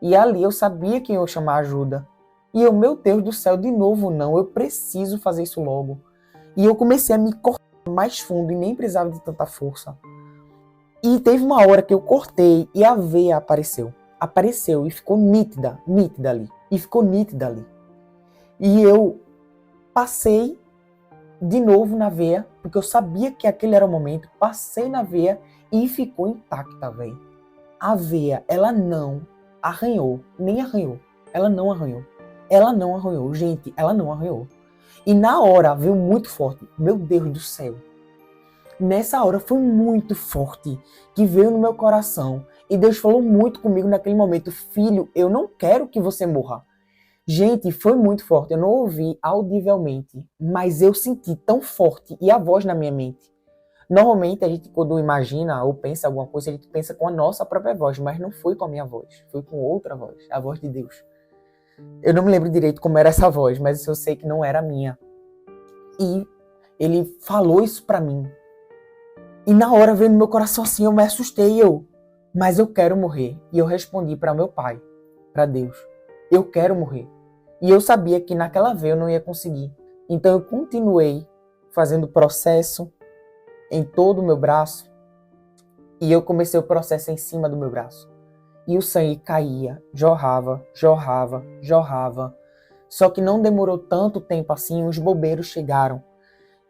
E ali eu sabia que eu ia chamar ajuda. E eu, meu Deus do céu, de novo não, eu preciso fazer isso logo. E eu comecei a me cortar mais fundo e nem precisava de tanta força. E teve uma hora que eu cortei e a veia apareceu. Apareceu e ficou nítida ali. E eu passei de novo na veia, porque eu sabia que aquele era o momento, passei na veia e ficou intacta, velho. A veia, ela não arranhou, nem arranhou. Ela não arranhou, gente, ela não arranhou. E na hora veio muito forte, meu Deus do céu. Nessa hora foi muito forte, que veio no meu coração. E Deus falou muito comigo naquele momento, filho, eu não quero que você morra. Gente, foi muito forte. Eu não ouvi audivelmente, mas eu senti tão forte e a voz na minha mente. Normalmente a gente, quando imagina ou pensa alguma coisa, a gente pensa com a nossa própria voz, mas não foi com a minha voz, foi com outra voz, a voz de Deus. Eu não me lembro direito como era essa voz, mas eu sei que não era a minha. E ele falou isso pra mim. E na hora veio no meu coração assim, eu me assustei, mas eu quero morrer. E eu respondi para meu pai, para Deus, eu quero morrer. E eu sabia que naquela vez eu não ia conseguir. Então eu continuei fazendo processo em todo o meu braço. E eu comecei o processo em cima do meu braço. E o sangue caía, jorrava. Só que não demorou tanto tempo assim, os bombeiros chegaram.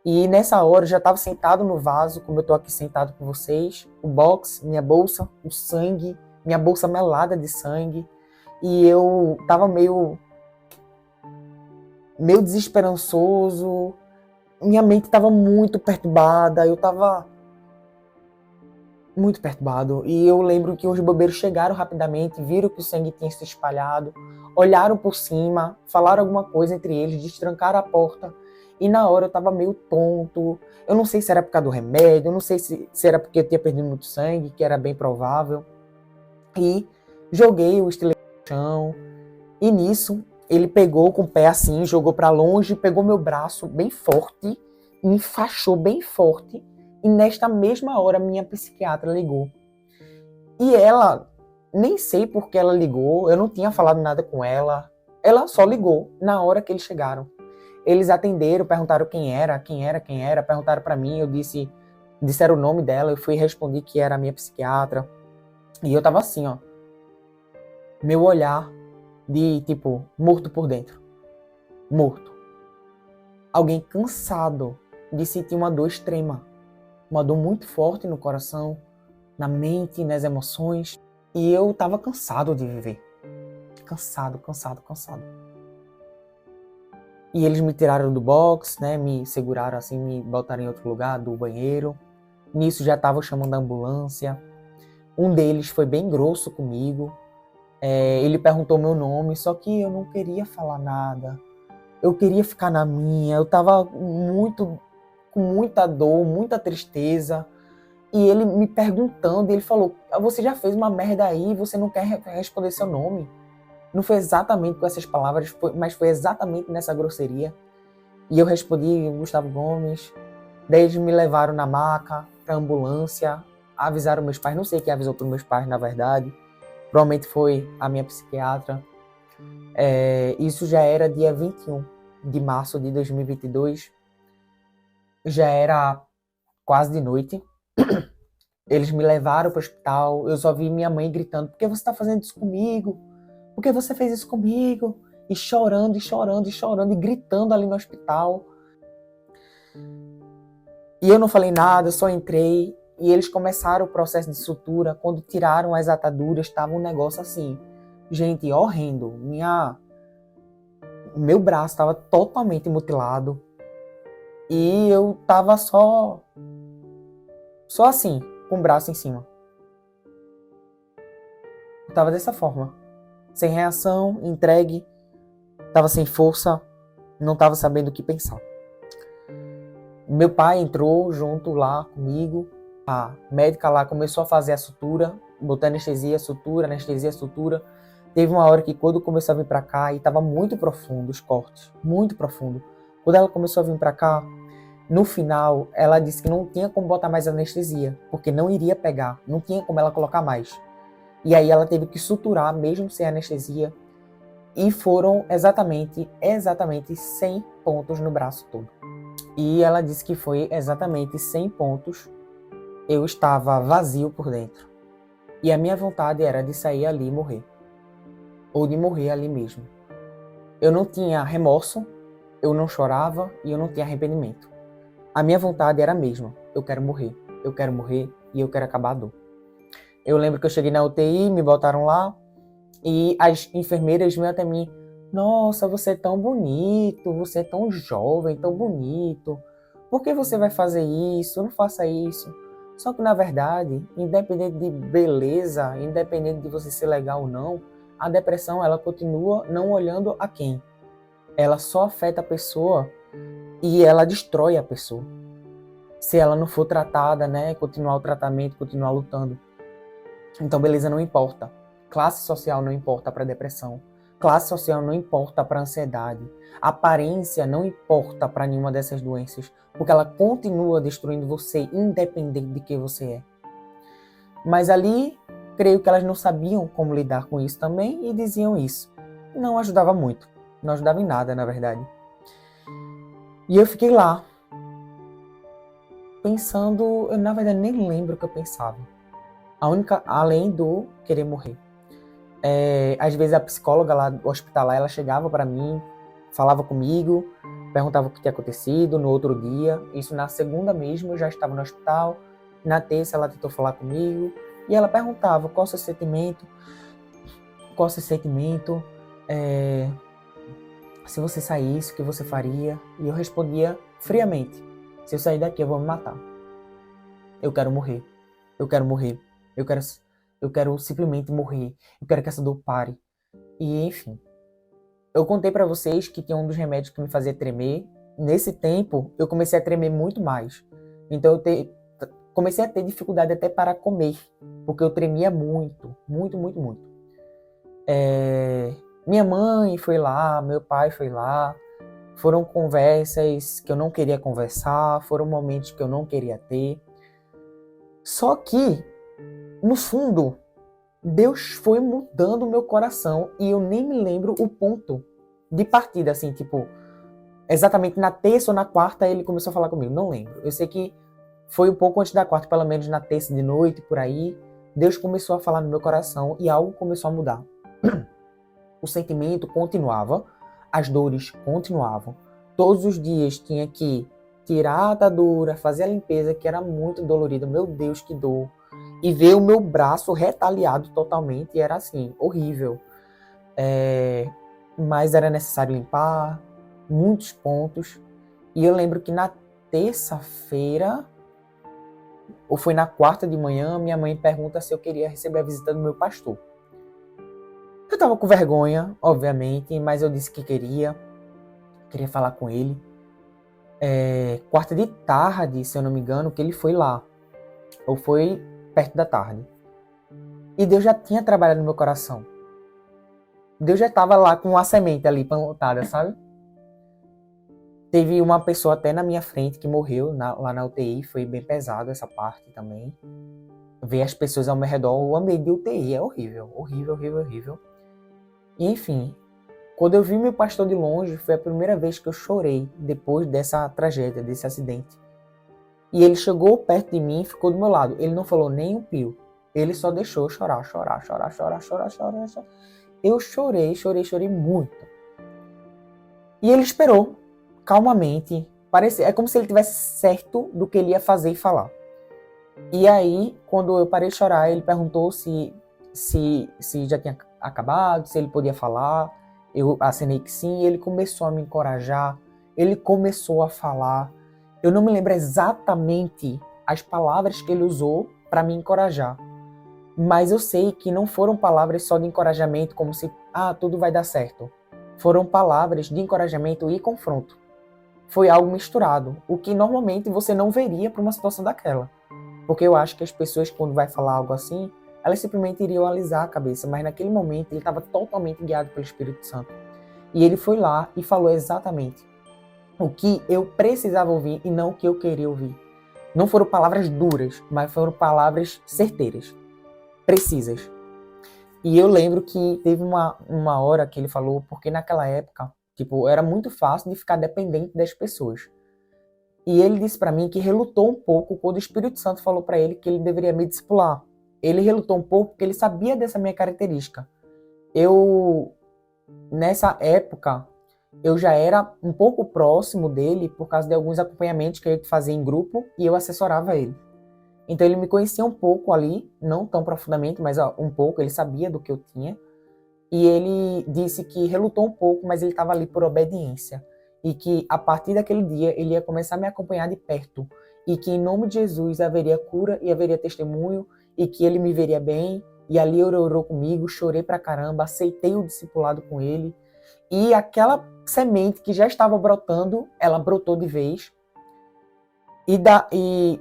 E nessa hora eu já estava sentado no vaso, como eu estou aqui sentado com vocês. O box, minha bolsa, o sangue, minha bolsa melada de sangue. E eu estava meio desesperançoso, minha mente estava muito perturbada, eu estava muito perturbado. E eu lembro que os bombeiros chegaram rapidamente, viram que o sangue tinha se espalhado, olharam por cima, falaram alguma coisa entre eles, destrancaram a porta. E na hora eu tava meio tonto. Eu não sei se era por causa do remédio, eu não sei se era porque eu tinha perdido muito sangue, que era bem provável. E joguei o estilete no chão. E nisso, ele pegou com o pé assim, jogou pra longe, pegou meu braço bem forte, me enfaixou bem forte. E nesta mesma hora, minha psiquiatra ligou. E ela, nem sei por que ela ligou, eu não tinha falado nada com ela. Ela só ligou na hora que eles chegaram. Eles atenderam, perguntaram quem era, perguntaram pra mim, disseram o nome dela, eu fui e respondi que era a minha psiquiatra. E eu tava assim, ó, meu olhar de, tipo, morto por dentro. Morto. Alguém cansado de sentir uma dor extrema. Uma dor muito forte no coração, na mente, nas emoções. E eu tava cansado de viver. Cansado. E eles me tiraram do box, né? Me seguraram assim, me botaram em outro lugar, do banheiro. Nisso já tava chamando a ambulância. Um deles foi bem grosso comigo. Ele perguntou meu nome, só que eu não queria falar nada. Eu queria ficar na minha. Eu tava com muita dor, muita tristeza. E ele me perguntando, ele falou, você já fez uma merda aí, você não quer responder seu nome? Não foi exatamente com essas palavras, mas foi exatamente nessa grosseria. E eu respondi, Gustavo Gomes. Daí eles me levaram na maca, pra ambulância, avisaram meus pais, não sei quem avisou para meus pais, na verdade. Provavelmente foi a minha psiquiatra. Isso já era dia 21 de março de 2022. Já era quase de noite. Eles me levaram para o hospital. Eu só vi minha mãe gritando, por que você está fazendo isso comigo? Por que você fez isso comigo? E chorando, e gritando ali no hospital. E eu não falei nada, só entrei. E eles começaram o processo de sutura. Quando tiraram as ataduras, estava um negócio assim. Gente, horrendo. Meu braço estava totalmente mutilado. E eu tava só assim, com o braço em cima. Eu tava dessa forma. Sem reação, entregue. Tava sem força. Não tava sabendo o que pensar. Meu pai entrou junto lá comigo. A médica lá começou a fazer a sutura. Botar anestesia, sutura, anestesia, sutura. Teve uma hora que quando começou a vir pra cá, e tava muito profundo os cortes. Muito profundo. Quando ela começou a vir pra cá, no final, ela disse que não tinha como botar mais anestesia, porque não iria pegar, não tinha como ela colocar mais. E aí ela teve que suturar, mesmo sem anestesia, e foram exatamente 100 pontos no braço todo. E ela disse que foi exatamente 100 pontos, eu estava vazio por dentro. E a minha vontade era de sair ali e morrer. Ou de morrer ali mesmo. Eu não tinha remorso, eu não chorava e eu não tinha arrependimento. A minha vontade era a mesma. Eu quero morrer e eu quero acabar a dor. Eu lembro que eu cheguei na UTI, me botaram lá e as enfermeiras vinham até mim. Nossa, você é tão bonito, você é tão jovem, tão bonito. Por que você vai fazer isso? Não faça isso. Só que na verdade, independente de beleza, independente de você ser legal ou não, a depressão ela continua não olhando a quem. Ela só afeta a pessoa e ela destrói a pessoa. Se ela não for tratada, né, continuar o tratamento, continuar lutando. Então, beleza não importa. Classe social não importa para depressão. Classe social não importa para ansiedade. Aparência não importa para nenhuma dessas doenças, porque ela continua destruindo você, independente de quem você é. Mas ali, creio que elas não sabiam como lidar com isso também e diziam isso. Não ajudava muito. Não ajudava em nada, na verdade. E eu fiquei lá, pensando, eu na verdade nem lembro o que eu pensava. Além do querer morrer. Às vezes a psicóloga lá do hospitalar, ela chegava para mim, falava comigo, perguntava o que tinha acontecido no outro dia. Isso na segunda mesmo, eu já estava no hospital. Na terça ela tentou falar comigo e ela perguntava qual o seu sentimento, se você saísse, o que você faria? E eu respondia friamente, se eu sair daqui eu vou me matar. Eu quero morrer. eu quero morrer, eu quero simplesmente morrer, eu quero que essa dor pare. E enfim, eu contei pra vocês que tinha um dos remédios que me fazia tremer. Nesse tempo, eu comecei a tremer muito mais. Então comecei a ter dificuldade até para comer, porque eu tremia muito, muito, muito, muito. Minha mãe foi lá, meu pai foi lá, foram conversas que eu não queria conversar, foram momentos que eu não queria ter. Só que, no fundo, Deus foi mudando o meu coração e eu nem me lembro o ponto de partida, assim, tipo, exatamente na terça ou na quarta ele começou a falar comigo, não lembro. Eu sei que foi um pouco antes da quarta, pelo menos na terça de noite, por aí, Deus começou a falar no meu coração e algo começou a mudar. O sentimento continuava, as dores continuavam. Todos os dias tinha que tirar a atadura, fazer a limpeza, que era muito dolorida. Meu Deus, que dor. E ver o meu braço retaliado totalmente, e era assim, horrível. Mas era necessário limpar, muitos pontos. E eu lembro que na terça-feira, ou foi na quarta de manhã, minha mãe pergunta se eu queria receber a visita do meu pastor. Eu tava com vergonha, obviamente, mas eu disse que queria falar com ele. Quarta de tarde, se eu não me engano, que ele foi lá. Ou foi perto da tarde. E Deus já tinha trabalhado no meu coração. Deus já estava lá com a semente ali plantada, sabe? Teve uma pessoa até na minha frente que morreu lá na UTI, foi bem pesado essa parte também. Ver as pessoas ao meu redor, o ambiente de UTI é horrível, horrível, horrível, horrível. E, enfim, quando eu vi meu pastor de longe, foi a primeira vez que eu chorei depois dessa tragédia, desse acidente. E ele chegou perto de mim e ficou do meu lado. Ele não falou nem um pio. Ele só deixou eu chorar. Eu chorei muito. E ele esperou, calmamente. É como se ele tivesse certo do que ele ia fazer e falar. E aí, quando eu parei de chorar, ele perguntou se já tinha acabado, se ele podia falar. Eu acenei que sim, e ele começou a me encorajar. Ele começou a falar. Eu não me lembro exatamente as palavras que ele usou para me encorajar. Mas eu sei que não foram palavras só de encorajamento, como se, tudo vai dar certo. Foram palavras de encorajamento e confronto. Foi algo misturado, o que normalmente você não veria para uma situação daquela. Porque eu acho que as pessoas, quando vai falar algo assim, elas simplesmente iriam alisar a cabeça. Mas naquele momento, ele estava totalmente guiado pelo Espírito Santo. E ele foi lá e falou exatamente o que eu precisava ouvir e não o que eu queria ouvir. Não foram palavras duras, mas foram palavras certeiras, precisas. E eu lembro que teve uma hora que ele falou, porque naquela época, era muito fácil de ficar dependente das pessoas. E ele disse para mim que relutou um pouco quando o Espírito Santo falou para ele que ele deveria me discipular. Ele relutou um pouco porque ele sabia dessa minha característica. Nessa época, eu já era um pouco próximo dele por causa de alguns acompanhamentos que ele fazia em grupo e eu assessorava ele. Então ele me conhecia um pouco ali, não tão profundamente, mas um pouco, ele sabia do que eu tinha. E ele disse que relutou um pouco, mas ele estava ali por obediência. E que a partir daquele dia ele ia começar a me acompanhar de perto. E que em nome de Jesus haveria cura e haveria testemunho e que ele me veria bem. E ali ele orou comigo, chorei pra caramba, aceitei o discipulado com ele. E aquela semente que já estava brotando, ela brotou de vez. E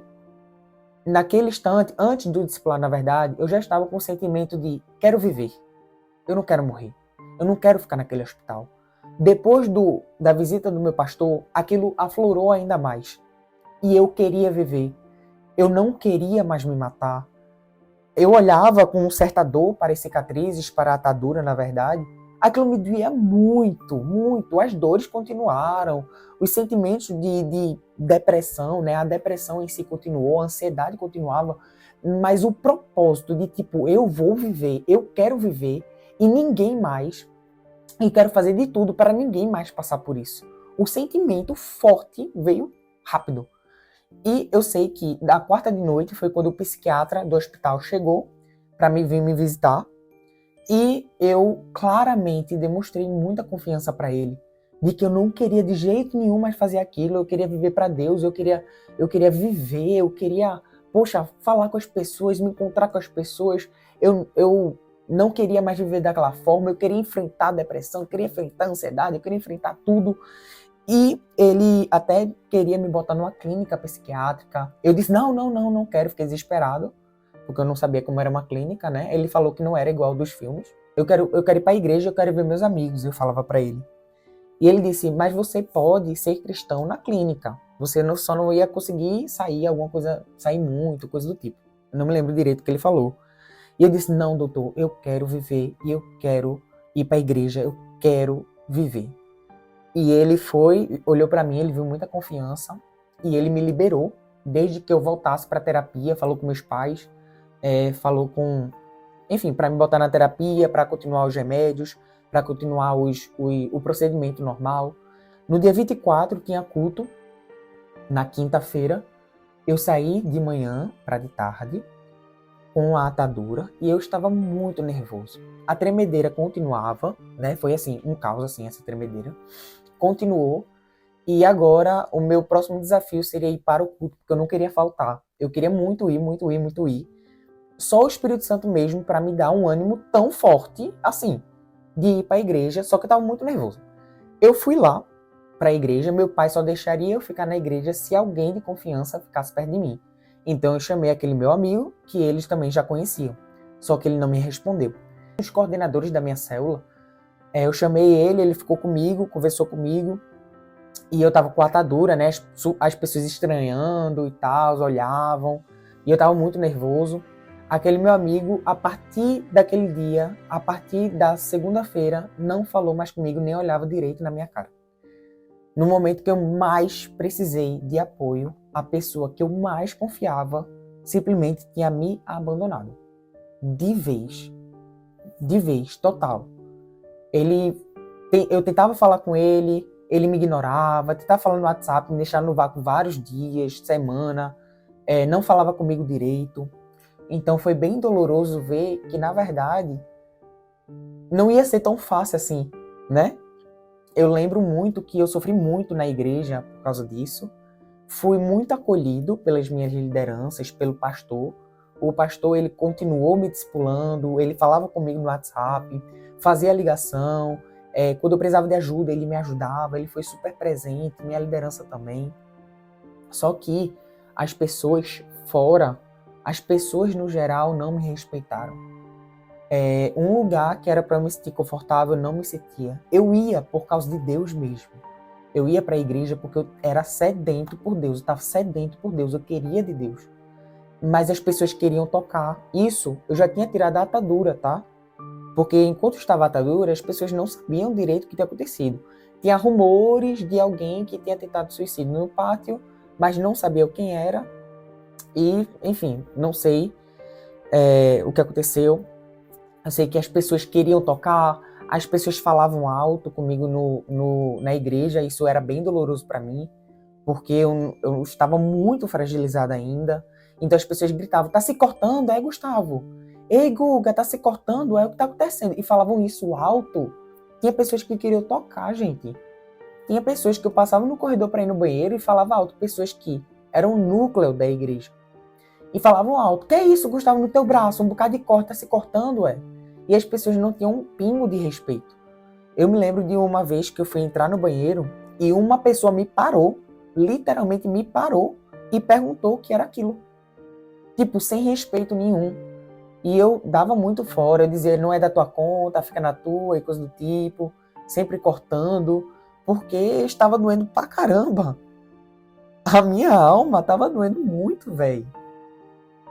naquele instante, antes do discipulado, na verdade, eu já estava com o sentimento de quero viver. Eu não quero morrer. Eu não quero ficar naquele hospital. Depois da visita do meu pastor, aquilo aflorou ainda mais. E eu queria viver. Eu não queria mais me matar. Eu olhava com certa dor para as cicatrizes, para a atadura, na verdade. Aquilo me doía muito, muito. As dores continuaram. Os sentimentos de depressão, né? A depressão em si continuou, a ansiedade continuava. Mas o propósito de eu vou viver, eu quero viver e ninguém mais. E quero fazer de tudo para ninguém mais passar por isso. O sentimento forte veio rápido. E eu sei que da quarta de noite foi quando o psiquiatra do hospital chegou para vir me visitar. E eu claramente demonstrei muita confiança para ele. De que eu não queria de jeito nenhum mais fazer aquilo. Eu queria viver para Deus. Eu queria viver. Eu queria poxa, falar com as pessoas, me encontrar com as pessoas. Eu não queria mais viver daquela forma, eu queria enfrentar a depressão, eu queria enfrentar a ansiedade, eu queria enfrentar tudo. E ele até queria me botar numa clínica psiquiátrica. Eu disse, não quero, fiquei desesperado, porque eu não sabia como era uma clínica, né? Ele falou que não era igual dos filmes. Eu quero ir para a igreja, eu quero ver meus amigos, eu falava para ele. E ele disse, mas você pode ser cristão na clínica. Você só não ia conseguir sair alguma coisa, sair muito, coisa do tipo. Eu não me lembro direito o que ele falou. E eu disse, não, doutor, eu quero viver e eu quero ir para a igreja, eu quero viver. E ele olhou para mim, ele viu muita confiança e ele me liberou desde que eu voltasse para terapia, falou com meus pais, falou com, enfim, para me botar na terapia, para continuar os remédios, para continuar o procedimento normal. No dia 24 tinha culto, na quinta-feira, eu saí de manhã para de tarde com a atadura e eu estava muito nervoso. A tremedeira continuava, né? Foi assim, um caos assim, essa tremedeira. Continuou e agora o meu próximo desafio seria ir para o culto, porque eu não queria faltar. Eu queria muito ir, muito ir, muito ir. Só o Espírito Santo mesmo para me dar um ânimo tão forte, assim, de ir para a igreja, só que eu estava muito nervoso. Eu fui lá para a igreja, meu pai só deixaria eu ficar na igreja se alguém de confiança ficasse perto de mim. Então eu chamei aquele meu amigo, que eles também já conheciam, só que ele não me respondeu. Os coordenadores da minha célula, eu chamei ele, ele ficou comigo, conversou comigo, e eu tava com a atadura, né, as pessoas estranhando e tal, olhavam, e eu tava muito nervoso. Aquele meu amigo, a partir daquele dia, a partir da segunda-feira, não falou mais comigo, nem olhava direito na minha cara. No momento que eu mais precisei de apoio, a pessoa que eu mais confiava simplesmente tinha me abandonado. De vez, total. Eu tentava falar com ele, ele me ignorava, tentava falar no WhatsApp, me deixava no vácuo vários dias, semana, não falava comigo direito. Então foi bem doloroso ver que, na verdade, não ia ser tão fácil assim, né? Eu lembro muito que eu sofri muito na igreja por causa disso. Fui muito acolhido pelas minhas lideranças, pelo pastor. O pastor, ele continuou me discipulando, ele falava comigo no WhatsApp, fazia ligação. Quando eu precisava de ajuda, ele me ajudava, ele foi super presente, minha liderança também. Só que as pessoas fora, as pessoas no geral não me respeitaram. Um lugar que era para eu me sentir confortável, eu não me sentia. Eu ia por causa de Deus mesmo. Eu ia para a igreja porque eu era sedento por Deus, eu estava sedento por Deus, eu queria de Deus. Mas as pessoas queriam tocar. Isso eu já tinha tirado a atadura, tá? Porque enquanto estava a atadura, as pessoas não sabiam direito o que tinha acontecido. Tinha rumores de alguém que tinha tentado suicídio no pátio, mas não sabia quem era. E, enfim, não sei o que aconteceu. Eu sei que as pessoas queriam tocar, as pessoas falavam alto comigo na igreja, isso era bem doloroso para mim, porque eu estava muito fragilizada ainda. Então as pessoas gritavam, tá se cortando, Gustavo? Ei, Guga, tá se cortando, o que tá acontecendo? E falavam isso alto. Tinha pessoas que queriam tocar, gente. Tinha pessoas que eu passava no corredor para ir no banheiro e falava alto, pessoas que eram o núcleo da igreja. E falavam alto, que é isso, Gustavo, no teu braço, um bocado de corte, tá se cortando, E as pessoas não tinham um pingo de respeito. Eu me lembro de uma vez que eu fui entrar no banheiro e uma pessoa me parou, literalmente me parou, e perguntou o que era aquilo. Tipo, sem respeito nenhum. E eu dava muito fora, eu dizia, não é da tua conta, fica na tua, e coisa do tipo, sempre cortando, porque estava doendo pra caramba. A minha alma estava doendo muito, velho.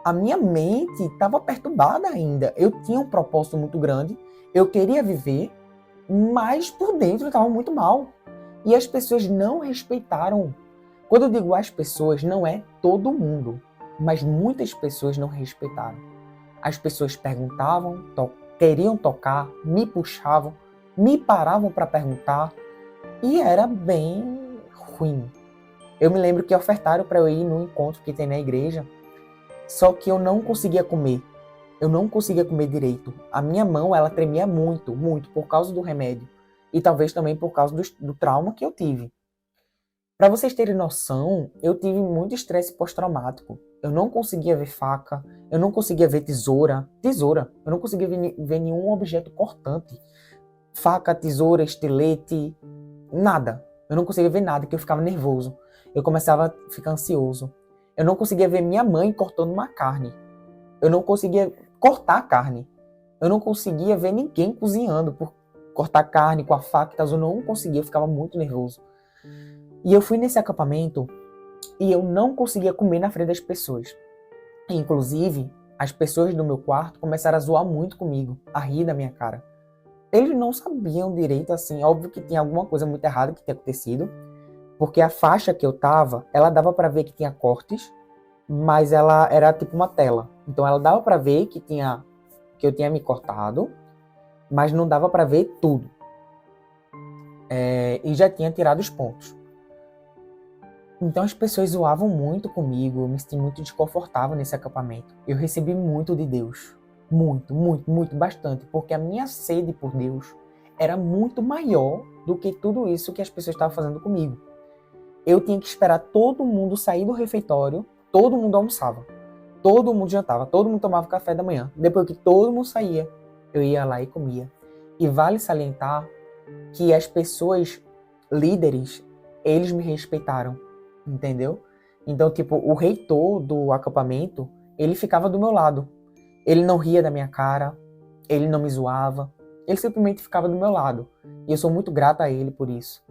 A minha mente estava perturbada ainda. Eu tinha um propósito muito grande, eu queria viver, mas por dentro eu estava muito mal. E as pessoas não respeitaram. Quando eu digo as pessoas, não é todo mundo, mas muitas pessoas não respeitaram. As pessoas perguntavam, queriam tocar, me puxavam, me paravam para perguntar, e era bem ruim. Eu me lembro que ofertaram para eu ir no encontro que tem na igreja, só que eu não conseguia comer. Eu não conseguia comer direito. A minha mão, ela tremia muito, muito, por causa do remédio. E talvez também por causa do trauma que eu tive. Para vocês terem noção, eu tive muito estresse pós-traumático. Eu não conseguia ver faca, eu não conseguia ver tesoura. Eu não conseguia ver nenhum objeto cortante. Faca, tesoura, estilete, nada. Eu não conseguia ver nada, que eu ficava nervoso. Eu começava a ficar ansioso. Eu não conseguia ver minha mãe cortando uma carne. Eu não conseguia cortar a carne. Eu não conseguia ver ninguém cozinhando por cortar carne com a faca e tal. Eu não conseguia, eu ficava muito nervoso. E eu fui nesse acampamento e eu não conseguia comer na frente das pessoas. Inclusive, as pessoas do meu quarto começaram a zoar muito comigo, a rir da minha cara. Eles não sabiam direito, assim, óbvio que tinha alguma coisa muito errada que tinha acontecido, porque a faixa que eu tava, ela dava pra ver que tinha cortes, mas ela era tipo uma tela. Então ela dava pra ver que eu tinha me cortado, mas não dava pra ver tudo. E já tinha tirado os pontos. Então as pessoas zoavam muito comigo, eu me senti muito desconfortável nesse acampamento. Eu recebi muito de Deus. Muito, muito, muito, bastante. Porque a minha sede por Deus era muito maior do que tudo isso que as pessoas estavam fazendo comigo. Eu tinha que esperar todo mundo sair do refeitório, todo mundo almoçava, todo mundo jantava, todo mundo tomava café da manhã. Depois que todo mundo saía, eu ia lá e comia. E vale salientar que as pessoas líderes, eles me respeitaram, entendeu? Então, tipo, o reitor do acampamento, ele ficava do meu lado. Ele não ria da minha cara, ele não me zoava, ele simplesmente ficava do meu lado. E eu sou muito grata a ele por isso.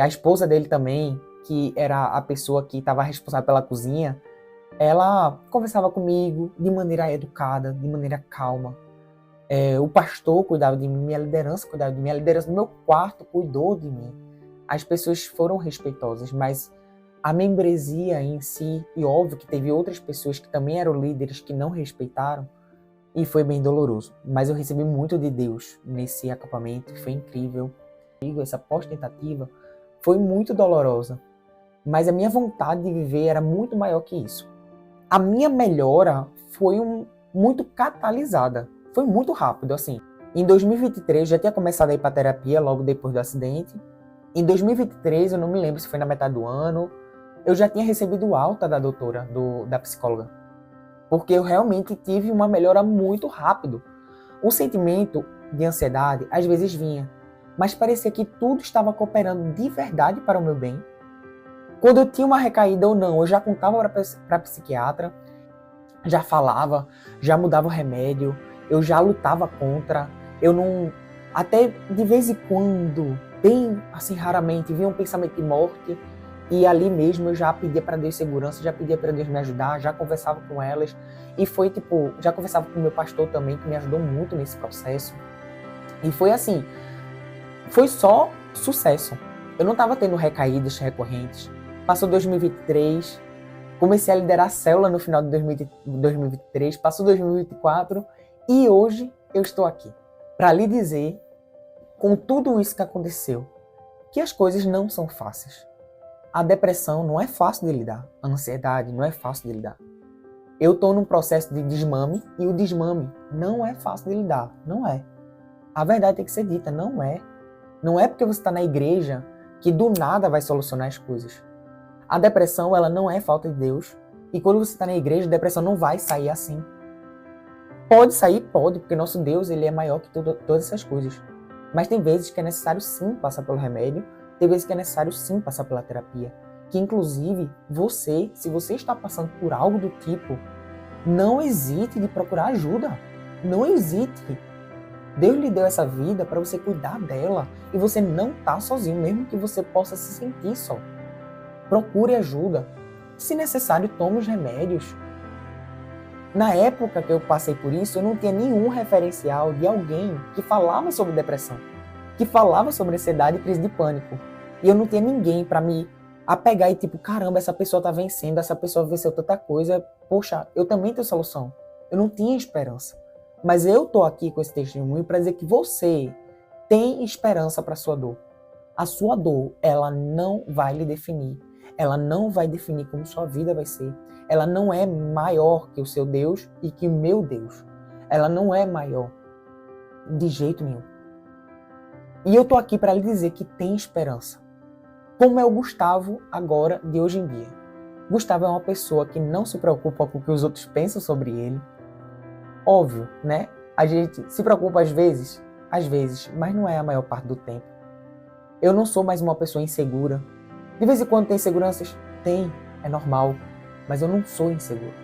A esposa dele também, que era a pessoa que estava responsável pela cozinha, ela conversava comigo de maneira educada, de maneira calma. O pastor cuidava de mim, minha liderança cuidava de mim, a liderança do meu quarto cuidou de mim. As pessoas foram respeitosas, mas a membresia em si, e óbvio que teve outras pessoas que também eram líderes que não respeitaram, e foi bem doloroso. Mas eu recebi muito de Deus nesse acampamento, foi incrível. Essa pós-tentativa foi muito dolorosa, mas a minha vontade de viver era muito maior que isso. A minha melhora foi muito catalisada, foi muito rápido, assim. Em 2023, já tinha começado a ir para terapia logo depois do acidente. Em 2023, eu não me lembro se foi na metade do ano, eu já tinha recebido alta da doutora, da psicóloga. Porque eu realmente tive uma melhora muito rápido. O sentimento de ansiedade às vezes vinha, mas parecia que tudo estava cooperando de verdade para o meu bem. Quando eu tinha uma recaída ou não, eu já contava para a psiquiatra, já falava, já mudava o remédio, eu já lutava contra, eu não... Até de vez em quando, bem assim raramente, vinha um pensamento de morte, e ali mesmo eu já pedia para Deus segurança, já pedia para Deus me ajudar, já conversava com elas, e foi tipo, já conversava com o meu pastor também, que me ajudou muito nesse processo. E foi assim, foi só sucesso. Eu não estava tendo recaídas recorrentes. Passou 2023, comecei a liderar a célula no final de 2023, passou 2024 e hoje eu estou aqui para lhe dizer, com tudo isso que aconteceu, que as coisas não são fáceis. A depressão não é fácil de lidar, a ansiedade não é fácil de lidar. Eu estou num processo de desmame e o desmame não é fácil de lidar, não é. A verdade tem que ser dita, não é. Não é porque você está na igreja que do nada vai solucionar as coisas. A depressão, ela não é falta de Deus. E quando você está na igreja, a depressão não vai sair assim. Pode sair? Pode, porque nosso Deus, ele é maior que todas essas coisas. Mas tem vezes que é necessário sim passar pelo remédio, tem vezes que é necessário sim passar pela terapia. Que inclusive, você, se você está passando por algo do tipo, não hesite de procurar ajuda. Não hesite. Deus lhe deu essa vida para você cuidar dela. E você não está sozinho, mesmo que você possa se sentir só. Procure ajuda. Se necessário, tome os remédios. Na época que eu passei por isso, eu não tinha nenhum referencial de alguém que falava sobre depressão, que falava sobre ansiedade e crise de pânico. E eu não tinha ninguém para me apegar e tipo, caramba, essa pessoa tá vencendo, essa pessoa venceu tanta coisa, poxa, eu também tenho solução. Eu não tinha esperança. Mas eu tô aqui com esse testemunho para dizer que você tem esperança para sua dor. A sua dor, ela não vai lhe definir. Ela não vai definir como sua vida vai ser. Ela não é maior que o seu Deus e que o meu Deus. Ela não é maior de jeito nenhum. E eu tô aqui para lhe dizer que tem esperança. Como é o Gustavo agora, de hoje em dia? Gustavo é uma pessoa que não se preocupa com o que os outros pensam sobre ele. Óbvio, né? A gente se preocupa às vezes, mas não é a maior parte do tempo. Eu não sou mais uma pessoa insegura. De vez em quando tem inseguranças? Tem, é normal, mas eu não sou inseguro.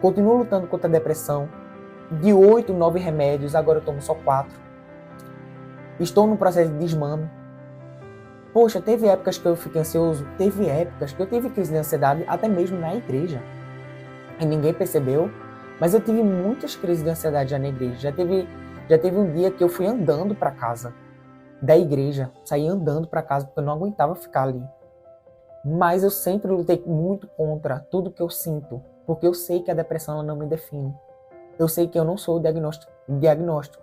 Continuo lutando contra a depressão. De 8, 9 remédios, agora eu tomo só 4. Estou no processo de desmame. Poxa, teve épocas que eu fiquei ansioso, teve épocas que eu tive crise de ansiedade, até mesmo na igreja. E ninguém percebeu, mas eu tive muitas crises de ansiedade já na igreja. Já teve um dia que eu fui andando para casa da igreja, saí andando para casa porque eu não aguentava ficar ali. Mas eu sempre lutei muito contra tudo que eu sinto, porque eu sei que a depressão ela não me define. Eu sei que eu não sou o diagnóstico.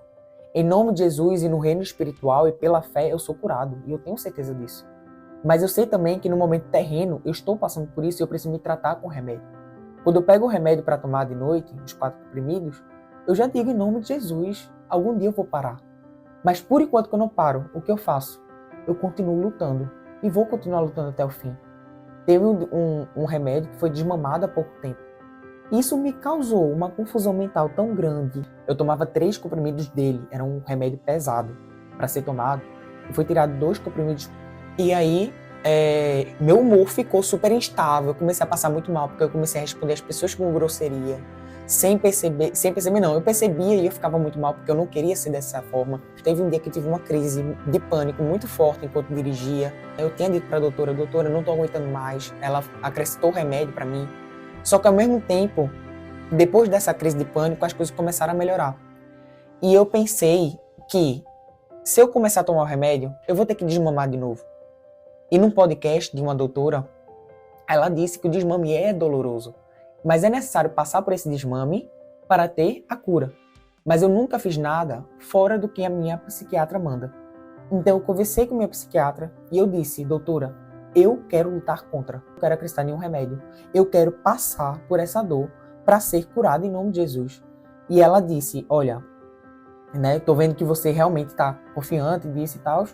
Em nome de Jesus e no reino espiritual e pela fé eu sou curado, e eu tenho certeza disso. Mas eu sei também que no momento terreno eu estou passando por isso e eu preciso me tratar com remédio. Quando eu pego o remédio para tomar de noite, os 4 comprimidos, eu já digo em nome de Jesus, algum dia eu vou parar. Mas por enquanto que eu não paro, o que eu faço? Eu continuo lutando e vou continuar lutando até o fim. Teve um remédio que foi desmamado há pouco tempo. Isso me causou uma confusão mental tão grande. Eu tomava 3 comprimidos dele, era um remédio pesado para ser tomado. E foi tirado 2 comprimidos. E aí, meu humor ficou super instável. Eu comecei a passar muito mal, porque eu comecei a responder as pessoas com grosseria. Sem perceber não, eu percebia e eu ficava muito mal, porque eu não queria ser dessa forma. Teve um dia que eu tive uma crise de pânico muito forte enquanto dirigia. Eu tinha dito para a doutora, eu não estou aguentando mais. Ela acrescentou remédio para mim. Só que ao mesmo tempo, depois dessa crise de pânico, as coisas começaram a melhorar. E eu pensei que, se eu começar a tomar o remédio, eu vou ter que desmamar de novo. E num podcast de uma doutora, ela disse que o desmame é doloroso, mas é necessário passar por esse desmame para ter a cura. Mas eu nunca fiz nada fora do que a minha psiquiatra manda. Então eu conversei com minha psiquiatra e eu disse, doutora, eu quero lutar contra, eu quero acreditar em nenhum remédio. Eu quero passar por essa dor para ser curada em nome de Jesus. E ela disse, olha, tô vendo que você realmente está confiante disso e tal.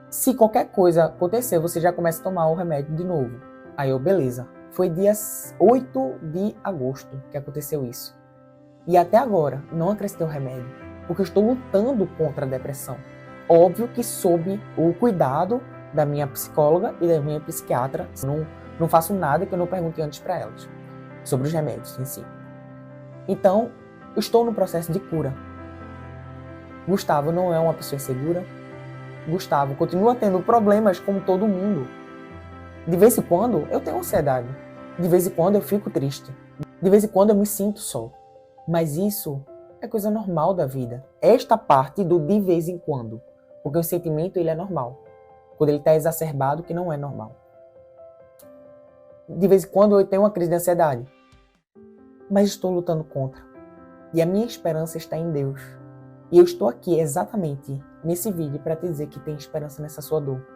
Se qualquer coisa acontecer, você já começa a tomar o remédio de novo. Aí eu, beleza. Foi dia 8 de agosto que aconteceu isso. E até agora, não acrescentei o remédio, porque eu estou lutando contra a depressão. Óbvio que sob o cuidado da minha psicóloga e da minha psiquiatra, não faço nada que eu não pergunte antes para elas, sobre os remédios em si. Então, eu estou no processo de cura. Gustavo não é uma pessoa insegura. Gustavo continua tendo problemas como todo mundo. De vez em quando, eu tenho ansiedade. De vez em quando, eu fico triste. De vez em quando, eu me sinto só. Mas isso é coisa normal da vida. Esta parte do de vez em quando. Porque o sentimento, ele é normal. Quando ele está exacerbado, que não é normal. De vez em quando eu tenho uma crise de ansiedade. Mas estou lutando contra. E a minha esperança está em Deus. E eu estou aqui exatamente nesse vídeo para te dizer que tem esperança nessa sua dor.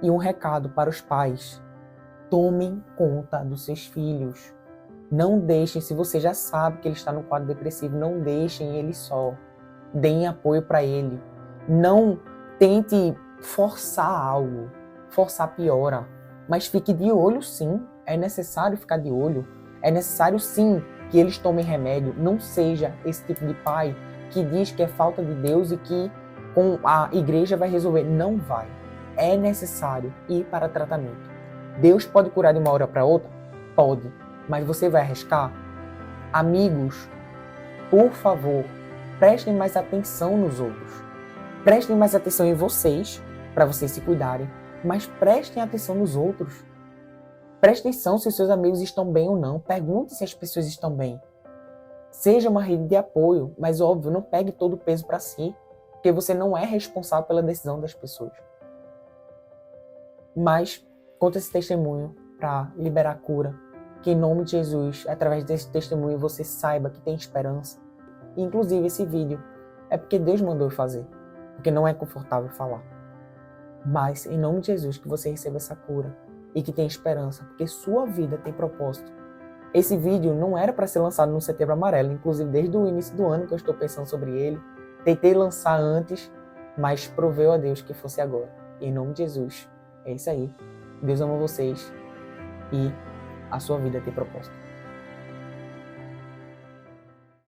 E um recado para os pais. Tomem conta dos seus filhos. Não deixem, se você já sabe que ele está no quadro depressivo, não deixem ele só. Deem apoio para ele. Não tente forçar algo. Forçar piora. Mas fique de olho sim. É necessário ficar de olho. É necessário sim que eles tomem remédio. Não seja esse tipo de pai que diz que é falta de Deus e que com a igreja vai resolver. Não vai. É necessário ir para tratamento. Deus pode curar de uma hora para outra? Pode. Mas você vai arriscar? Amigos, por favor, prestem mais atenção nos outros. Prestem mais atenção em vocês, para vocês se cuidarem, mas prestem atenção nos outros. Preste atenção se os seus amigos estão bem ou não. Pergunte se as pessoas estão bem. Seja uma rede de apoio, mas óbvio, não pegue todo o peso para si, porque você não é responsável pela decisão das pessoas. Mas conta esse testemunho para liberar a cura. Que em nome de Jesus, através desse testemunho, você saiba que tem esperança. E, inclusive, esse vídeo é porque Deus mandou eu fazer. Porque não é confortável falar. Mas, em nome de Jesus, que você receba essa cura. E que tenha esperança. Porque sua vida tem propósito. Esse vídeo não era para ser lançado no Setembro Amarelo. Inclusive, desde o início do ano que eu estou pensando sobre ele. Tentei lançar antes, mas proveu a Deus que fosse agora. E, em nome de Jesus, É isso aí. Deus ama vocês e a sua vida tem propósito.